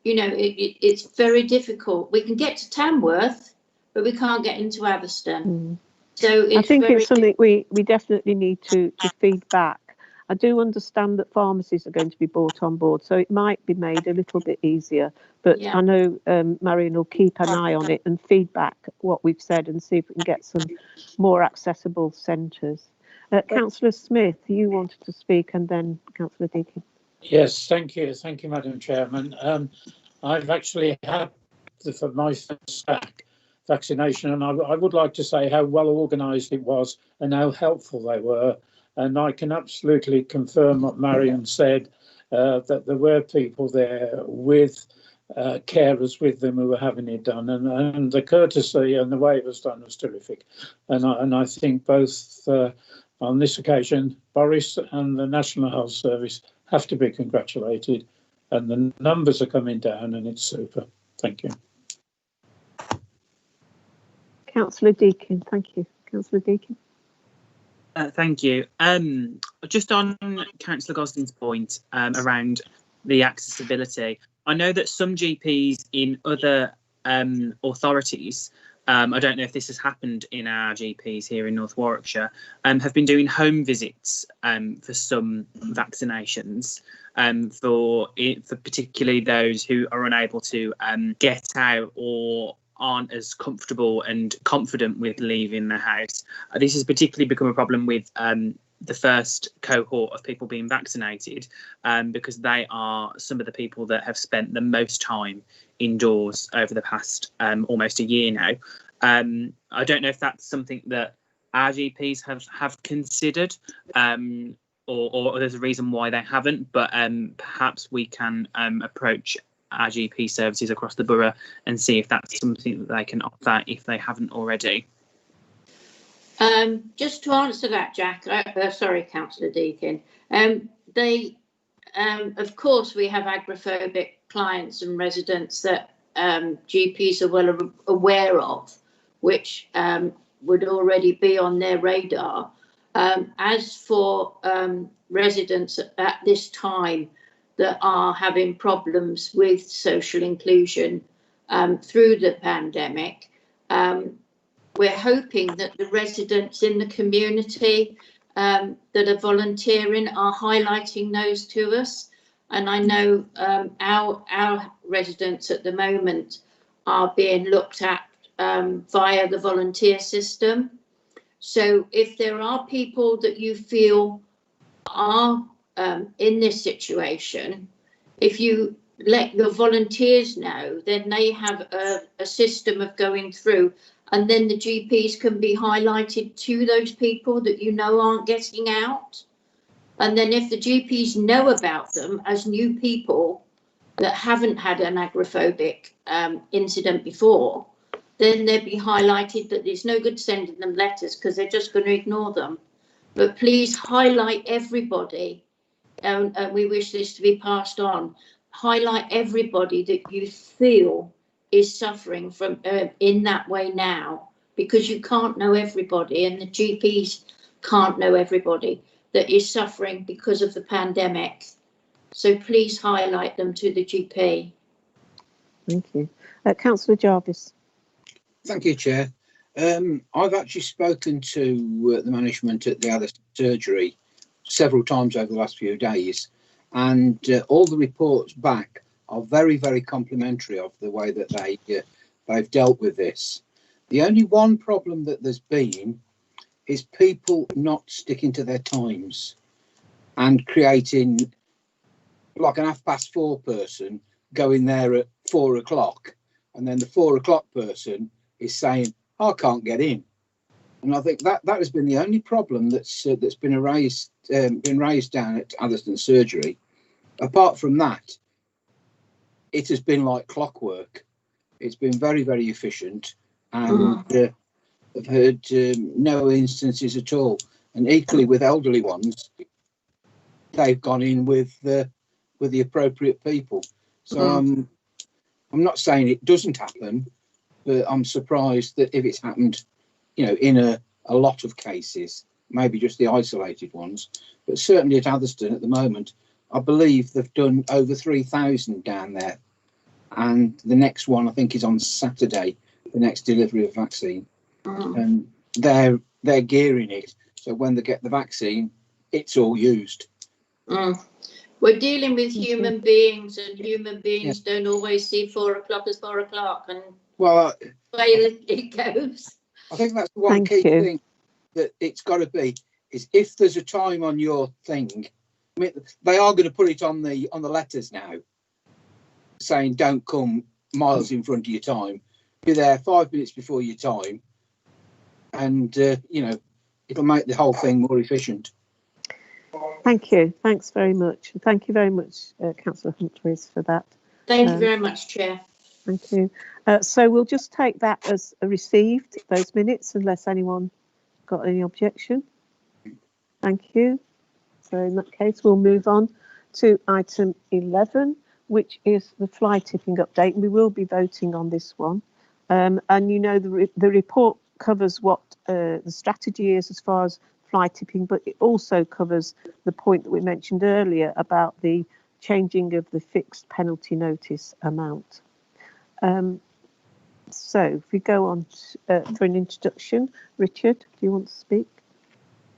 You know, it's very difficult. We can get to Tamworth, but we can't get into Atherstone. So it's I think it's something we definitely need to feed back. I do understand that pharmacies are going to be brought on board, so it might be made a little bit easier. But Yeah. I know Marion will keep an eye on it and feedback what we've said and see if we can get some more accessible centres. Councillor Smith, you wanted to speak, and then Councillor Deakin. Yes, thank you, Madam Chairman. I've actually had for my first vaccination, and I would like to say how well organised it was and how helpful they were. And I can absolutely confirm what Marion said, that there were people there with carers with them who were having it done, and the courtesy and the way it was done was terrific. And I think both on this occasion, Boris and the National Health Service have to be congratulated, and the numbers are coming down, and it's super. Thank you. Councillor Deakin, thank you. Councillor Deakin. Thank you. Just on Councillor Gosling's point around the accessibility, I know that some GPs in other authorities, I don't know if this has happened in our GPs here in North Warwickshire, have been doing home visits for some vaccinations, for particularly those who are unable to get out or aren't as comfortable and confident with leaving the house. This has particularly become a problem with the first cohort of people being vaccinated, because they are some of the people that have spent the most time indoors over the past almost a year now. I don't know if that's something that our GPs have considered, or there's a reason why they haven't, but perhaps we can approach our GP services across the borough and see if that's something that they can offer if they haven't already. Just to answer that, Jack, sorry, Councillor Deakin, of course we have agoraphobic clients and residents that GPs are well aware of, which would already be on their radar. As for residents at this time that are having problems with social inclusion through the pandemic, we're hoping that the residents in the community that are volunteering are highlighting those to us. And I know our residents at the moment are being looked at via the volunteer system. So if there are people that you feel are in this situation, if you let your volunteers know, then they have a system of going through, and then the GPs can be highlighted to those people that you know aren't getting out. And then if the GPs know about them as new people that haven't had an agoraphobic incident before, then they'd be highlighted that it's no good sending them letters because they're just going to ignore them. But please highlight everybody, and we wish this to be passed on. Highlight everybody that you feel is suffering from in that way now, because you can't know everybody, and the GPs can't know everybody that is suffering because of the pandemic. So please highlight them to the GP. Thank you. Councillor Jarvis. Thank you, Chair. I've actually spoken to the management at the Atherstone surgery several times over the last few days, and all the reports back are very, very complimentary of the way that they've dealt with this. The only one problem that there's been is people not sticking to their times and creating like an 4:30 person going there at 4 o'clock, and then the 4 o'clock person is saying, I can't get in. And I think that has been the only problem that's been raised down at Atherstone surgery. Apart from that, it has been like clockwork. It's been very, very efficient, and I've heard no instances at all. And equally with elderly ones, they've gone in with with the appropriate people. So I'm not saying it doesn't happen, but I'm surprised that if it's happened, you know, in a lot of cases, maybe just the isolated ones, but certainly at Atherstone at the moment, I believe they've done over 3,000 down there. And the next one, I think, is on Saturday, the next delivery of vaccine. And they're gearing it. So when they get the vaccine, it's all used. We're dealing with human beings, and human beings don't always see 4 o'clock as 4 o'clock, and well, the way it goes. I think that's the one key thing that it's got to be, is if there's a time on your thing, I mean, they are going to put it on the letters now, saying don't come miles in front of your time. Be there 5 minutes before your time, and you know, it'll make the whole thing more efficient. Thank you. Thanks very much. Thank you very much, Councillor Humphreys, for that. Thank you very much, Chair. Thank you. So we'll just take that as received, those minutes, unless anyone got any objection. Thank you. So in that case, we'll move on to item 11, which is the fly tipping update. We will be voting on this one. And you know, the report covers what the strategy is as far as fly tipping, but it also covers the point that we mentioned earlier about the changing of the fixed penalty notice amount. So if we go on for an introduction, Richard, do you want to speak?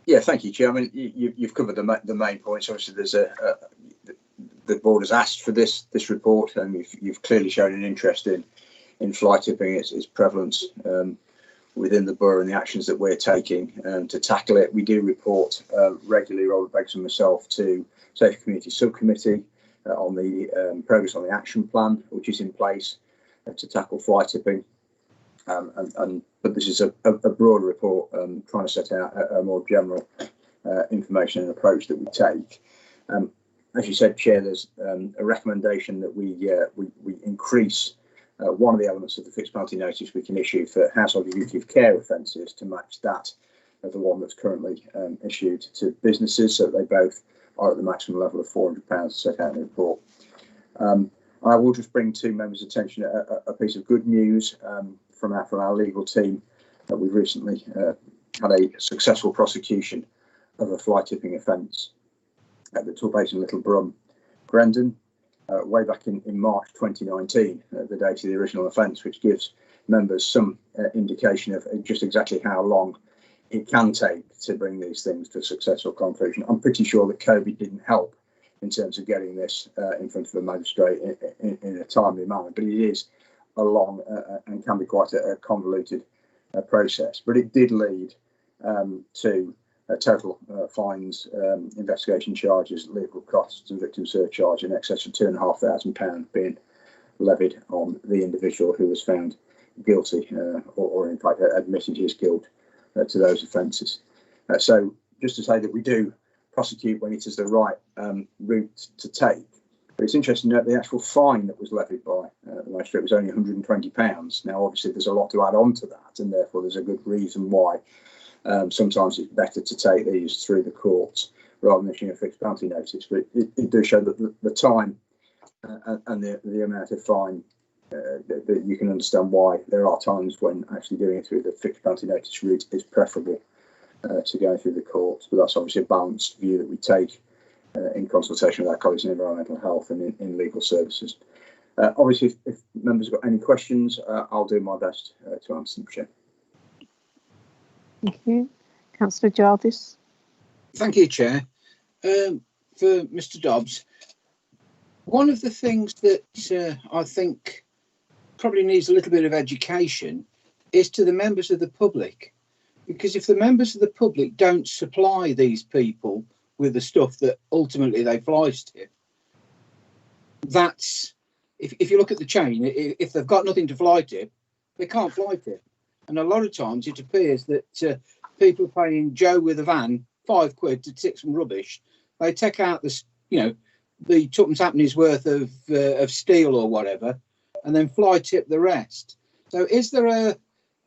Yeah, thank you, Chair. I mean, you've covered the main points. Obviously, there's the board has asked for this report, and you've clearly shown an interest in fly tipping, its prevalence within the borough and the actions that we're taking to tackle it. We do report regularly, Robert Beggs and myself, to Safe Community Subcommittee on the progress on the action plan, which is in place to tackle fly tipping. But this is a broader report trying to set out a more general information and approach that we take. As you said, Chair, there's a recommendation that we increase one of the elements of the fixed penalty notice we can issue for household duty of care offences to match that of the one that's currently issued to businesses, so that they both are at the maximum level of £400 set out in the report. I will just bring to members' attention a piece of good news from our legal team that we've recently had a successful prosecution of a fly tipping offence that took place in Little Brum, Grendon, way back in March 2019, the date of the original offence, which gives members some indication of just exactly how long it can take to bring these things to a successful conclusion. I'm pretty sure that COVID didn't help in terms of getting this in front of the magistrate in a timely manner, but it is a long and can be quite a convoluted process. But it did lead to total fines, investigation charges, legal costs and victim surcharge in excess of £2,500 being levied on the individual who was found guilty or in fact admitted his guilt to those offences. So just to say that we do prosecute when it is the right route to take. But it's interesting to note the actual fine that was levied by the magistrate was only £120. Now, obviously, there's a lot to add on to that, and therefore there's a good reason why sometimes it's better to take these through the courts rather than issuing a fixed penalty notice. But it does show that the time and the amount of fine, that you can understand why there are times when actually doing it through the fixed penalty notice route is preferable to going through the courts. But that's obviously a balanced view that we take in consultation with our colleagues in environmental health and in legal services. Obviously, if members have got any questions, I'll do my best to answer them, Chair. Thank you. Councillor Jarvis. Thank you, Chair. For Mr. Dobbs, one of the things that I think probably needs a little bit of education is to the members of the public. Because if the members of the public don't supply these people with the stuff that ultimately they fly tip, that's, if you look at the chain, if they've got nothing to fly tip, they can't fly tip. And a lot of times it appears that people are paying Joe with a van £5 to tip some rubbish. They take out the, the tuppence halfpenny's worth of steel or whatever, and then fly tip the rest. So is there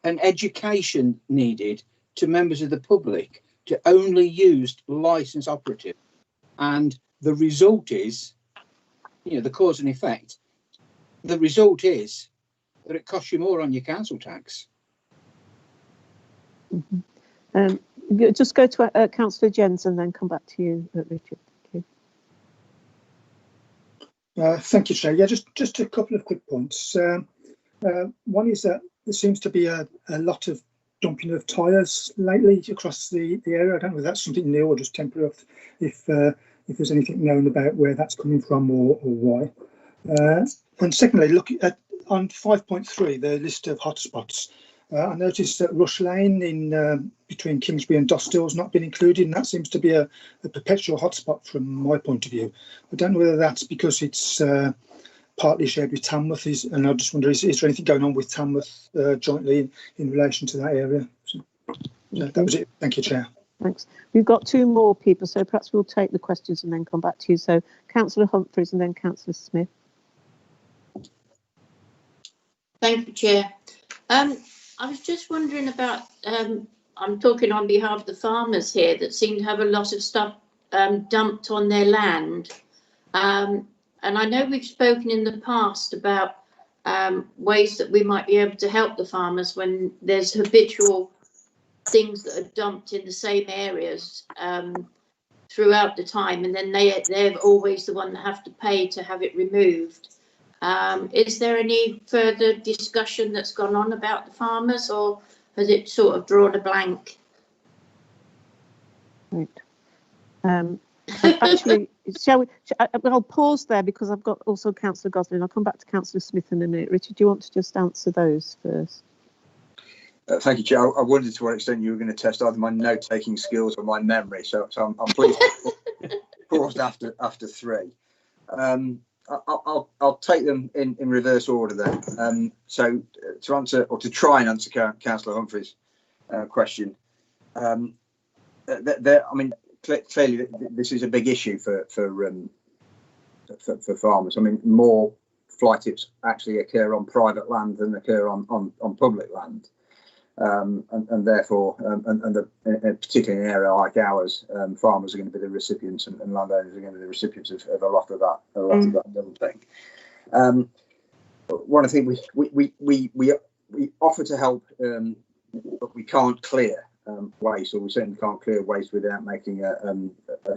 an education needed to members of the public to only use licensed operative? And the result is you know, the cause and effect, the result is that it costs you more on your council tax. Just go to Councillor Jens and then come back to you, Richard. Thank you. Thank you, Chair. Yeah, just a couple of quick points. One is that there seems to be a lot of dumping of tyres lately across the area. I don't know if that's something new or just temporary, if there's anything known about where that's coming from or why. And secondly, look at on 5.3, the list of hotspots. I noticed that Rush Lane in between Kingsbury and Dosthill has not been included, and that seems to be a perpetual hotspot from my point of view. I don't know whether that's because it's partly shared with Tamworth, and I just wonder, is there anything going on with Tamworth jointly in relation to that area? So that was it. Thank you, Chair. Thanks. We've got two more people, so perhaps we'll take the questions and then come back to you. So Councillor Humphreys and then Councillor Smith. Thank you, Chair. I was just wondering about, I'm talking on behalf of the farmers here that seem to have a lot of stuff dumped on their land. And I know we've spoken in the past about ways that we might be able to help the farmers when there's habitual things that are dumped in the same areas throughout the time, and then they're always the one that have to pay to have it removed. Is there any further discussion that's gone on about the farmers, or has it sort of drawn a blank? Right. Actually, I'll pause there because I've got also Councillor Gosling. I'll come back to Councillor Smith in a minute. Richard, do you want to just answer those first? Thank you, Chair. I wondered to what extent you were going to test either my note-taking skills or my memory, so I'm pleased paused after three. I'll take them in reverse order then. So to answer, or to try and answer Councillor Humphreys' question, I mean, clearly this is a big issue for farmers. I mean, more fly tips actually occur on private land than occur on public land. And therefore, particularly in an area like ours, farmers are going to be the recipients, and landowners are going to be the recipients of a lot of that double thing. One of the things we offer to help, but we can't clear waste, or we certainly can't clear waste without making a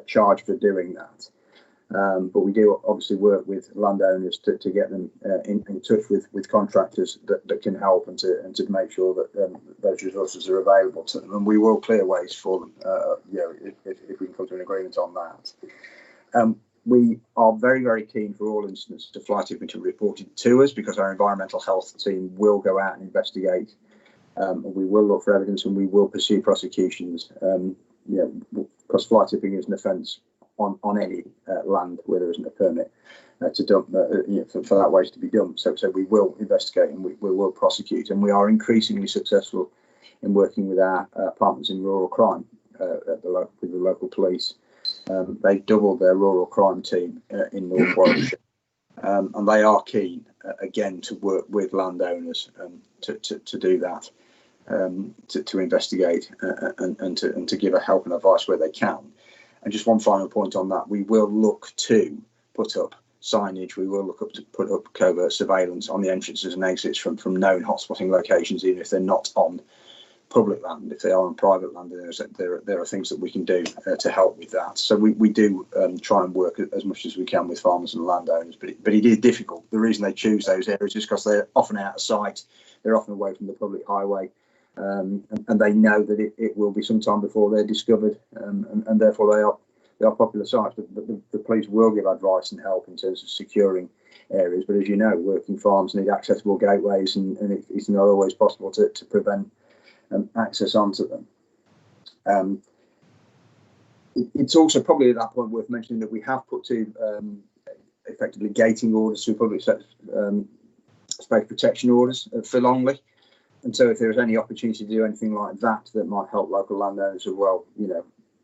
charge for doing that. But we do obviously work with landowners to get them in touch with contractors that can help and to make sure that those resources are available to them, and we will clear waste for them. If we can come to an agreement on that. We are very, very keen for all incidents to fly tipping to be reported to us, because our environmental health team will go out and investigate. We will look for evidence, and we will pursue prosecutions. Because fly tipping is an offence on any land where there isn't a permit to dump for that waste to be dumped. So we will investigate, and we will prosecute, and we are increasingly successful in working with our partners in rural crime with the local police. They've doubled their rural crime team in North Warwickshire, and they are keen again to work with landowners to do that, to investigate and to give a help and advice where they can. And just one final point on that, we will look to put up signage, we will look to put up covert surveillance on the entrances and exits from known hotspotting locations, even if they're not on public land. If they are on private land, there are things that we can do to help with that. So we do try and work as much as we can with farmers and landowners, but it is difficult. The reason they choose those areas is because they're often out of sight, they're often away from the public highway. And they know that it will be some time before they're discovered, and therefore they are popular sites. But the police will give advice and help in terms of securing areas. But as you know, working farms need accessible gateways, and it's not always possible to prevent access onto them. It's also probably at that point worth mentioning that we have put to effectively gating orders through public space protection orders for Longley. And so if there's any opportunity to do anything like that might help local landowners as well,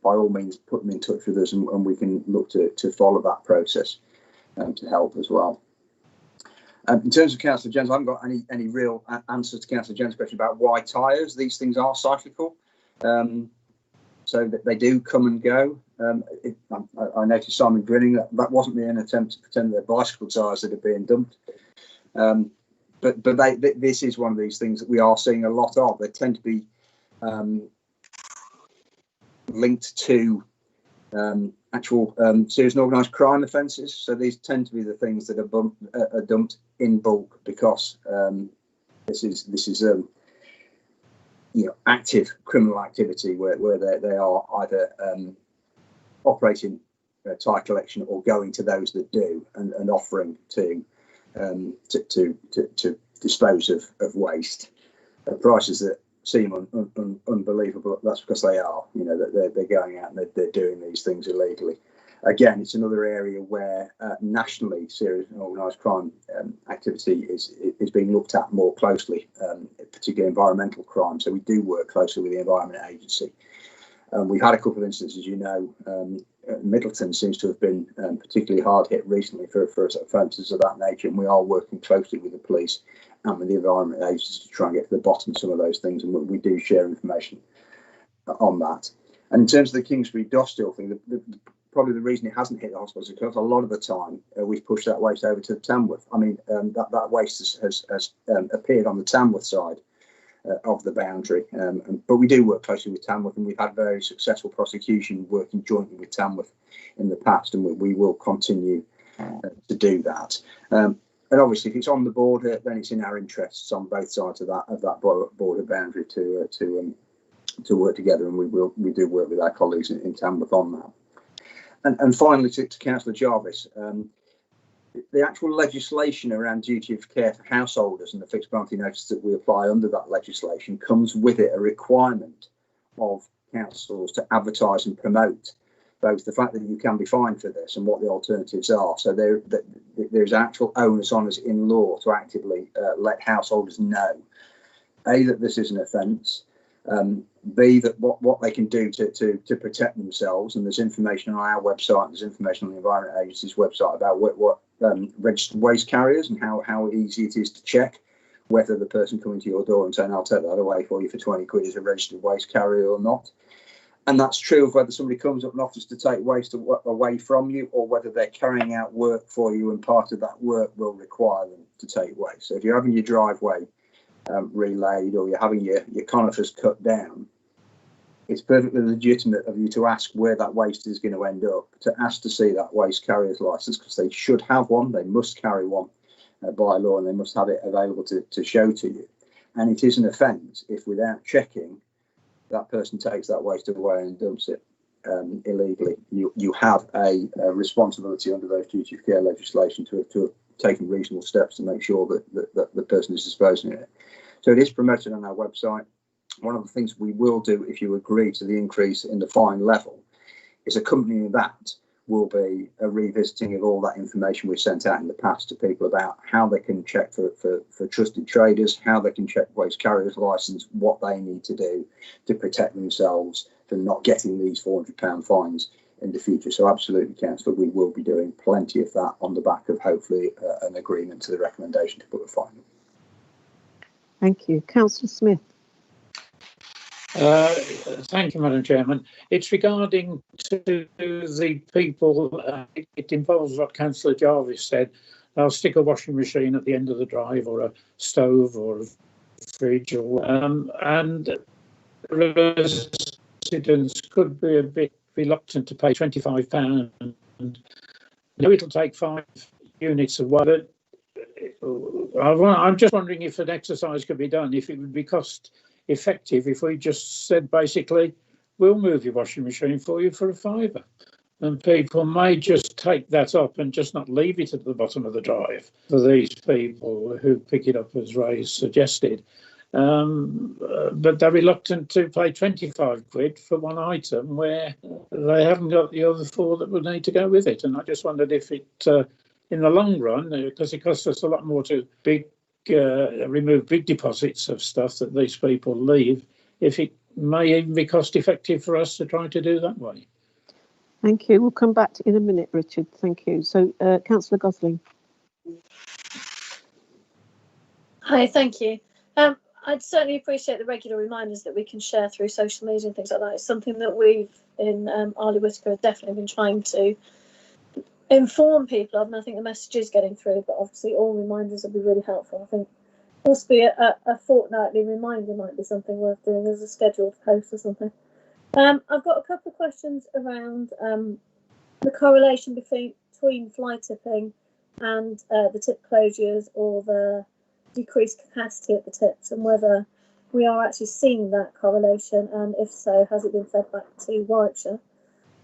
by all means put them in touch with us, and we can look to follow that process to help as well. In terms of Councillor Jens, I haven't got any real answers to Councillor Jens' question about why tyres. These things are cyclical. So so that they do come and go. I noticed Simon grinning. That wasn't an attempt to pretend they're bicycle tyres that are being dumped. But this is one of these things that we are seeing a lot of. They tend to be linked to actual serious and organised crime offences. So these tend to be the things that are dumped in bulk because this is active criminal activity where they are either operating tyre collection or going to those that do and offering to dispose of waste at prices that seem unbelievable. That's because they are, that they're going out and they're doing these things illegally. Again, it's another area where nationally serious and organised crime activity is being looked at more closely, particularly environmental crime. So we do work closely with the Environment Agency. We've had a couple of instances, Middleton seems to have been particularly hard hit recently for offences of that nature, and we are working closely with the police and with the Environment Agency to try and get to the bottom of some of those things, and we do share information on that. And in terms of the Kingsbury Dosthill thing, probably the reason it hasn't hit the hospitals is because a lot of the time we've pushed that waste over to Tamworth. I mean, that waste has appeared on the Tamworth side of the boundary, but we do work closely with Tamworth, and we've had very successful prosecution working jointly with Tamworth in the past, and we will continue to do that. And obviously, if it's on the border, then it's in our interests on both sides of that border boundary to work together, and we do work with our colleagues in Tamworth on that. And finally, to Councillor Jarvis, the actual legislation around duty of care for householders and the fixed penalty notice that we apply under that legislation comes with it a requirement of councils to advertise and promote both the fact that you can be fined for this and what the alternatives are. So there's actual onus on us in law to actively let householders know, A, that this is an offence, B, that what they can do to protect themselves. And there's information on our website, there's information on the Environment Agency's website about what registered waste carriers and how easy it is to check whether the person coming to your door and saying, I'll take that away for you for 20 quid is a registered waste carrier or not. And that's true of whether somebody comes up and offers to take waste away from you or whether they're carrying out work for you and part of that work will require them to take waste. So if you're having your driveway relayed or you're having your conifers cut down, it's perfectly legitimate of you to ask where that waste is going to end up, to ask to see that waste carrier's licence, because they should have one, they must carry one by law, and they must have it available to show to you. And it is an offence if without checking that person takes that waste away and dumps it illegally. You have a responsibility under those duty of care legislation to have taken reasonable steps to make sure that the person is disposing of it. So it is promoted on our website. One of the things we will do, if you agree to the increase in the fine level, is accompanying that will be a revisiting of all that information we've sent out in the past to people about how they can check for trusted traders, how they can check waste carriers licence, what they need to do to protect themselves from not getting these £400 fines in the future. So absolutely, Councillor, we will be doing plenty of that on the back of hopefully an agreement to the recommendation to put a fine. Thank you. Councillor Smith. Thank you, Madam Chairman. It's regarding to the people, it involves what Councillor Jarvis said. They'll stick a washing machine at the end of the drive or a stove or a fridge, and residents could be a bit reluctant to pay £25. I know it'll take 5 units of water. I'm just wondering if an exercise could be done, if it would be cost effective if we just said basically we'll move your washing machine for you for £5, and people may just take that up and just not leave it at the bottom of the drive for these people who pick it up, as Ray suggested, but they're reluctant to pay 25 quid for one item where they haven't got the other 4 that would need to go with it. And I just wondered if it in the long run, because it costs us a lot more to remove big deposits of stuff that these people leave, if it may even be cost effective for us to try to do that way. Thank you. We'll come back in a minute, Richard. Thank you. So, Councillor Gosling. Hi, thank you. I'd certainly appreciate the regular reminders that we can share through social media and things like that. It's something that we've in Arley Whittaker have definitely been trying to inform people of, and I think the message is getting through, but obviously all reminders will be really helpful. I think possibly a fortnightly reminder might be something worth doing as a scheduled post or something. I've got a couple of questions around the correlation between fly tipping and the tip closures or the decreased capacity at the tips, and whether we are actually seeing that correlation, and if so, has it been fed back to Warwickshire?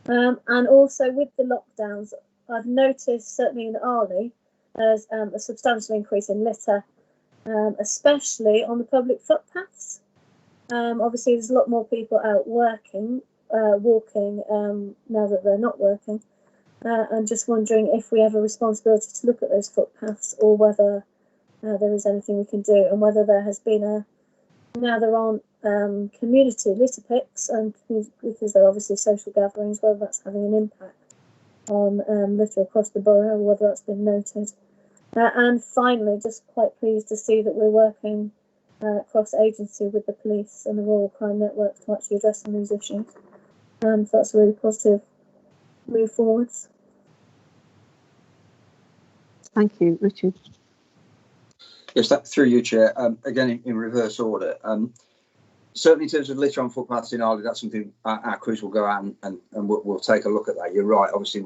And also with the lockdowns, I've noticed certainly in Arley there's a substantial increase in litter, especially on the public footpaths. Obviously there's a lot more people out walking now that they're not working, and just wondering if we have a responsibility to look at those footpaths, or whether there is anything we can do, and whether there has been now there aren't community litter picks, and because they're obviously social gatherings, whether that's having an impact on litter across the borough, or whether that's been noted. And finally, just quite pleased to see that we're working cross-agency with the police and the Rural Crime Network to actually address some of these issues. So that's a really positive move forwards. Thank you, Richard. Yes, that through you, Chair. Again, in reverse order. Certainly in terms of litter on footpaths in Arley, that's something our crews will go out and we'll take a look at that. You're right. Obviously,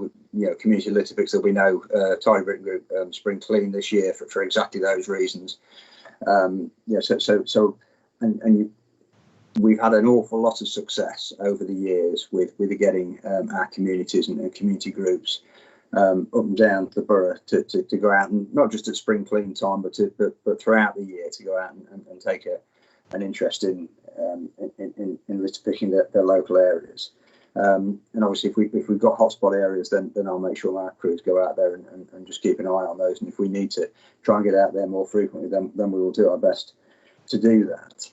community litter picks, there'll be no Tidy Britain Group Spring Clean this year for exactly those reasons. We've had an awful lot of success over the years with getting our communities and community groups up and down the borough to go out, and not just at spring clean time, but throughout the year, to go out and take an interest in litter picking their local areas. And obviously, if we've got hotspot areas, then I'll make sure our crews go out there and just keep an eye on those. And if we need to try and get out there more frequently, then we will do our best to do that.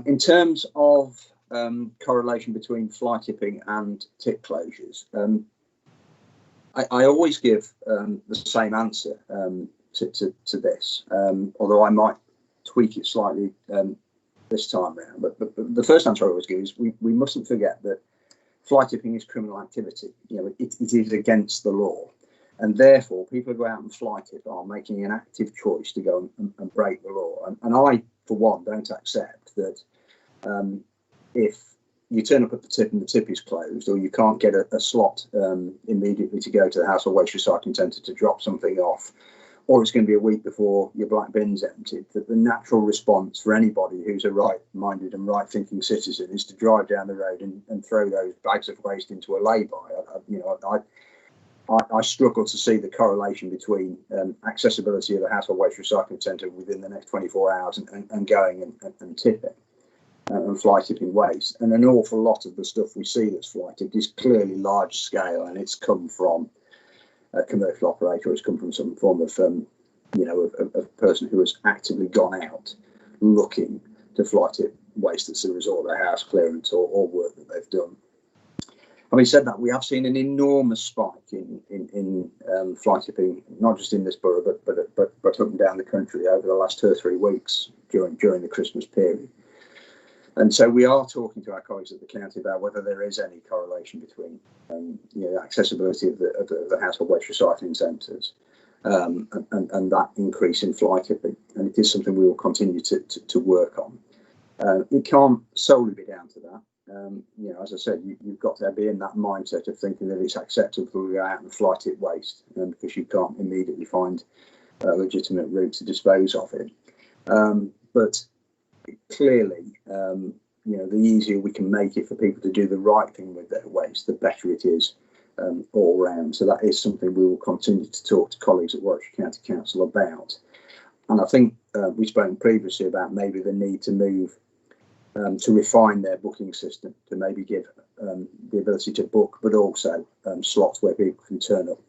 In terms of correlation between fly tipping and tip closures, I always give the same answer to this, although I might tweak it slightly this time round. But the first answer I always give is we mustn't forget that fly tipping is criminal activity. It is against the law, and therefore people who go out and fly tip are making an active choice to go and break the law. And I, for one, don't accept that if you turn up at the tip and the tip is closed, or you can't get a slot immediately to go to the household waste recycling centre to drop something off, or it's going to be a week before your black bin's emptied, that the natural response for anybody who's a right-minded and right-thinking citizen is to drive down the road and throw those bags of waste into a lay-by. I struggle to see the correlation between accessibility of the household waste recycling centre within the next 24 hours and going and tipping. And fly tipping waste, and an awful lot of the stuff we see that's fly tipped is clearly large scale, and it's come from a commercial operator, it's come from some form of a person who has actively gone out looking to fly tip waste that's a result of their house clearance or work that they've done. Having said that, we have seen an enormous spike in fly tipping, not just in this borough, but up and down the country over the last 2 or 3 weeks during the Christmas period. And so we are talking to our colleagues at the county about whether there is any correlation between accessibility of the household waste recycling centres and that increase in fly tipping. And it is something we will continue to work on. It can't solely be down to that. As I said, you've got to be in that mindset of thinking that it's acceptable to go out and fly tip waste, because you can't immediately find a legitimate route to dispose of it. But clearly, the easier we can make it for people to do the right thing with their waste, the better it is all round. So that is something we will continue to talk to colleagues at Warwickshire County Council about. And I think we've spoken previously about maybe the need to move to refine their booking system, to maybe give the ability to book, but also slots where people can turn up.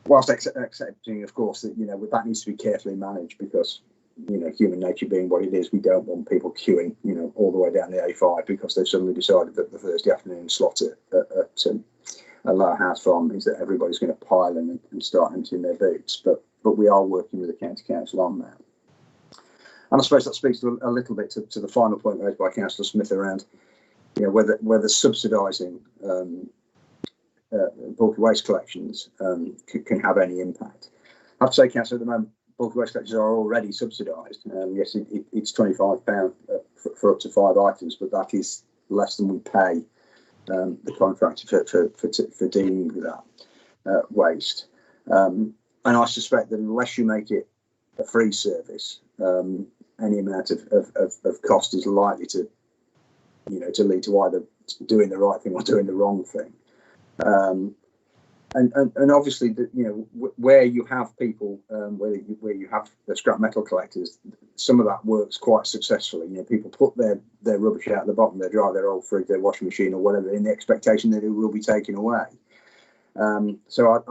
Whilst accepting, of course, that that needs to be carefully managed, because human nature being what it is, we don't want people queuing, all the way down the A5 because they've suddenly decided that the Thursday afternoon slot at a Lower House Farm means that everybody's going to pile in and start emptying their boots. But we are working with the county council on that. And I suppose that speaks to a little bit to the final point raised by Councillor Smith around, whether subsidising bulky waste collections can have any impact. I have to say, Councillor, at the moment, bulky waste collections are already subsidised. Yes, it's £25 for up to 5 items, but that is less than we pay the contractor for dealing with that waste. And I suspect that unless you make it a free service, any amount of cost is likely to lead to either doing the right thing or doing the wrong thing. And obviously, where you have people, where you have the scrap metal collectors, some of that works quite successfully. People put their rubbish out at the bottom, they drive their old fridge, their washing machine, or whatever, in the expectation that it will be taken away. So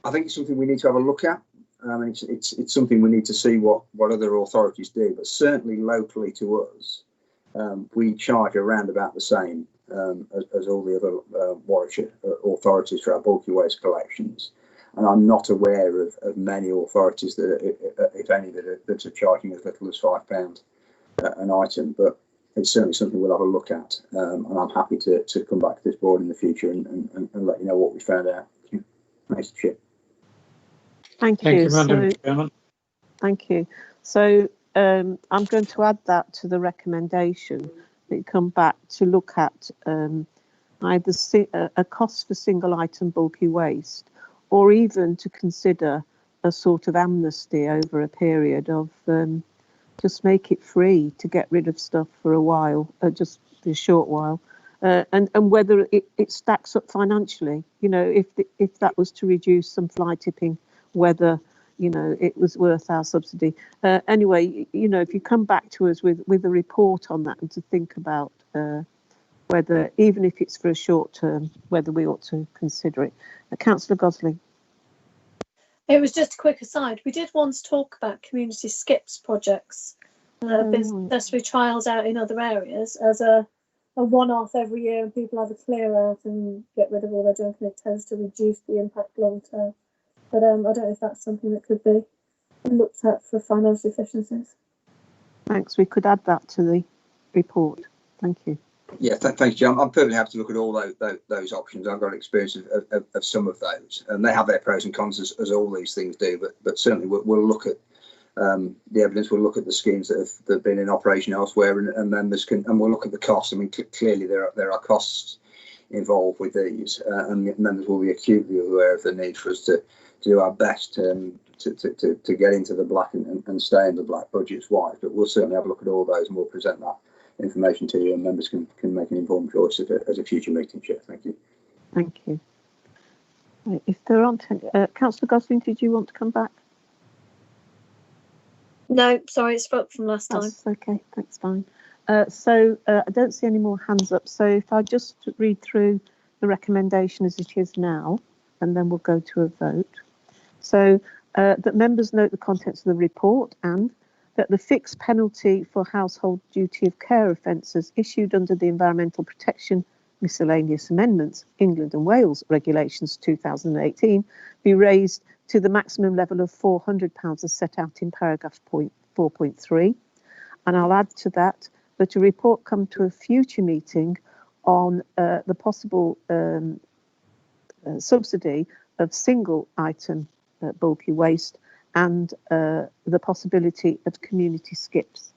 I think it's something we need to have a look at. It's something we need to see what other authorities do, but certainly locally to us, we charge around about the same as all the other Warwickshire authorities for our bulky waste collections. And I'm not aware of many authorities that, if any, that are charging as little as £5 an item. But it's certainly something we'll have a look at, and I'm happy to come back to this board in the future and let you know what we found out. Thanks, Chair. Thank you. Thank you, Madam Chairman. Thank you. So I'm going to add that to the recommendation. We come back to look at either a cost for single item bulky waste, or even to consider a sort of amnesty over a period of just make it free to get rid of stuff for a while, just a short while, and whether it stacks up financially. If that was to reduce some fly tipping, whether it was worth our subsidy. Anyway, if you come back to us with a report on that, and to think about whether, even if it's for a short term, whether we ought to consider it. Councillor Gosling. It was just a quick aside. We did once talk about community skips projects, necessary trials out in other areas as a one-off every year, and people have a clear out and get rid of all their junk, and it tends to reduce the impact long term. But I don't know if that's something that could be looked at for financial efficiencies. Thanks. We could add that to the report. Thank you. Yeah, thanks, John. I'm perfectly happy to look at all those options. I've got experience of some of those, and they have their pros and cons as all these things do. But certainly we'll look at the evidence. We'll look at the schemes that have been in operation elsewhere, and members can, and we'll look at the costs. I mean, clearly there are costs involved with these, and members will be acutely aware of the need for us to do our best to get into the black and stay in the black budgets wise. But we'll certainly have a look at all those, and we'll present that information to you, and members can make an informed choice at a future meeting. Chair, thank you. Thank you. Right, if there aren't any, Councillor Gosling, did you want to come back? No, sorry, it spoke from last time. That's okay, that's fine. So I don't see any more hands up. So if I just read through the recommendation as it is now, and then we'll go to a vote. So that members note the contents of the report, and that the fixed penalty for household duty of care offences issued under the Environmental Protection Miscellaneous Amendments England and Wales Regulations 2018 be raised to the maximum level of £400 as set out in paragraph 4.3. And I'll add to that a report come to a future meeting on the possible subsidy of single item bulky waste, and the possibility of community skips.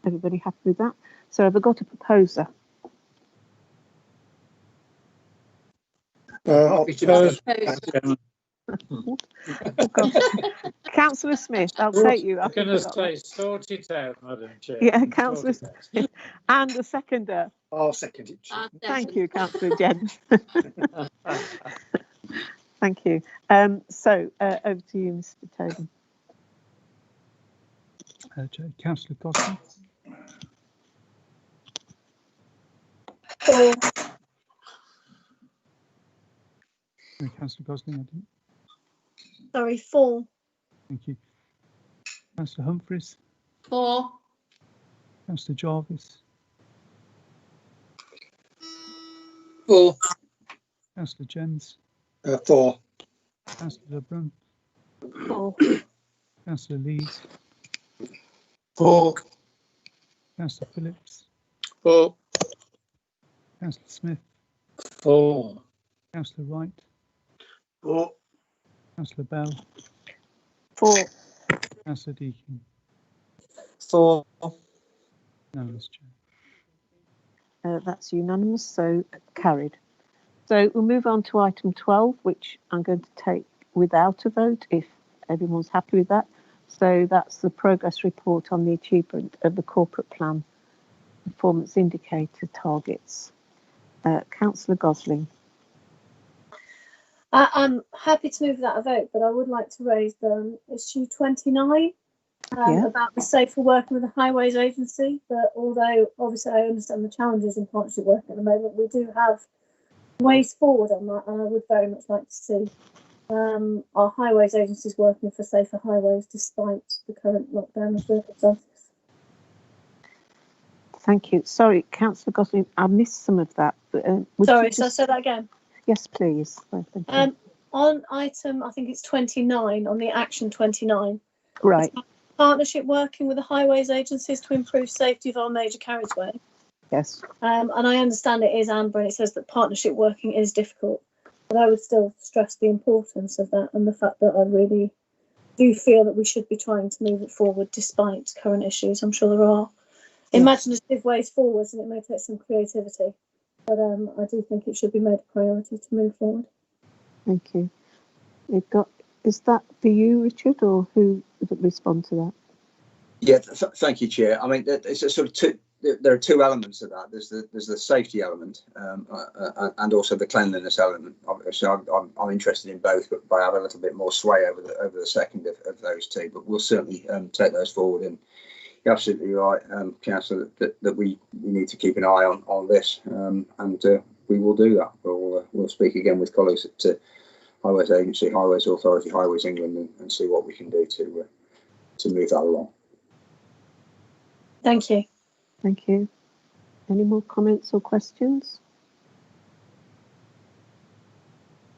Everybody happy with that? So have I got a proposer? I'll propose. Councillor Smith, I'll take you. I'm going to say sort it out, Madam Chair. Yeah, Councillor Smith. And the seconder. I'll second it. Thank you, Councillor Jens. Thank you. So over to you, Mr. Tobin. Councillor Gosling. Councillor Gosling, I didn't. Sorry, 4. Thank you. Councillor Humphreys. 4. Councillor Jarvis. 4. Councillor Jens. 4. Councillor Lebrun, For. Councillor Lees, For. Councillor Phillips, For. Councillor Smith, For. Councillor Wright, For. Councillor Bell, For. Councillor Deakin. For. Unanimous, Chair. That's unanimous, so carried. So we'll move on to item 12, which I'm going to take without a vote if everyone's happy with that. So that's the progress report on the achievement of the corporate plan performance indicator targets. Councillor Gosling. I'm happy to move that a vote, but I would like to raise issue 29 about the safer working with the Highways Agency. But although obviously I understand the challenges in partnership work at the moment, we do have ways forward on that, and I would very much like to see our highways agencies working for safer highways despite the current lockdown and circumstances. Thank you. Sorry, Councillor Gosling, I missed some of that. But, Sorry, so I'll say that again. Yes, please. Thank you. On item, I think it's 29, on the action 29. Right. Partnership working with the highways agencies to improve safety of our major carriageway. Yes. And I understand it is Amber, and it says that partnership working is difficult, but I would still stress the importance of that and the fact that I really do feel that we should be trying to move it forward despite current issues. I'm sure there are imaginative ways forwards, and it may take some creativity, but I do think it should be made a priority to move forward. Thank you. Is that for you, Richard, or who would respond to that? Yeah, thank you, Chair. I mean, it's a sort of there are two elements of that. There's the safety element and also the cleanliness element. Obviously, I'm interested in both, but I have a little bit more sway over the second of those two. But we'll certainly take those forward. And you're absolutely right, Councillor, that we need to keep an eye on this, and we will do that. We'll speak again with colleagues at Highways Agency, Highways Authority, Highways England, and see what we can do to move that along. Thank you. Thank you. Any more comments or questions?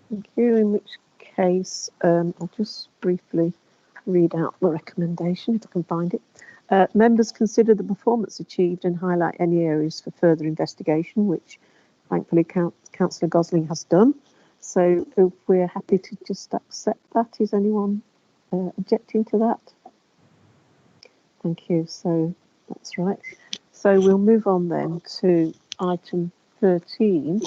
Thank you. In which case, I'll just briefly read out the recommendation if I can find it. Members consider the performance achieved and highlight any areas for further investigation, which thankfully Councillor Gosling has done. So if we're happy to just accept that, is anyone objecting to that? Thank you. So that's right. So we'll move on then to item 13,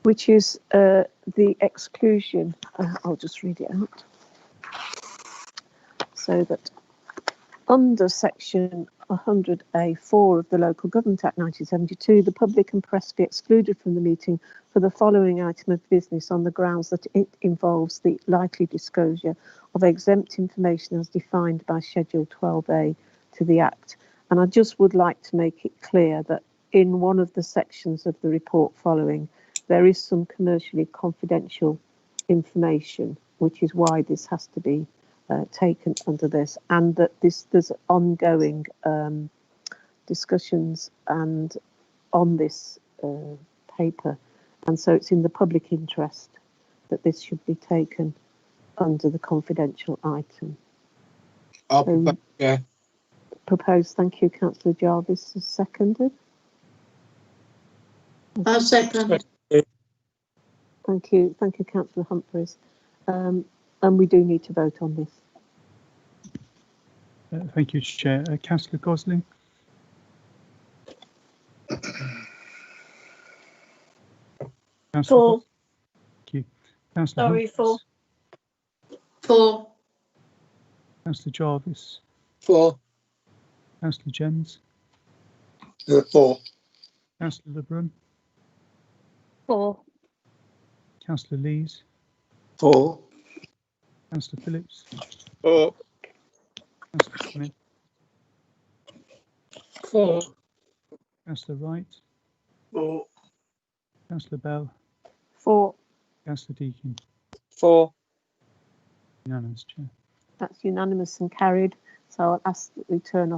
which is the exclusion. I'll just read it out. So that under section 100A4 of the Local Government Act 1972, the public and press be excluded from the meeting for the following item of business on the grounds that it involves the likely disclosure of exempt information as defined by Schedule 12A to the Act. And I just would like to make it clear that in one of the sections of the report following, there is some commercially confidential information, which is why this has to be taken under this, and that there's ongoing discussions and on this paper, and so it's in the public interest that this should be taken under the confidential item. I'll propose, yeah. Proposed. Thank you, Councillor Jarvis. Is seconded. I'll second. Thank you, Councillor Humphreys. And we do need to vote on this. Thank you, Chair. Councillor Gosling. For. Thank you. Councillor Sorry, Humphreys. For. Councillor Jarvis. For. Councillor Jens. For. Councillor Lebrun. For. Councillor Lees. For. Councillor Phillips. For. Councillor Smith. For. Councillor Wright. For. Councillor Bell. For. Councillor Deakin. For. Unanimous, Chair. That's unanimous and carried. So I'll ask that we turn off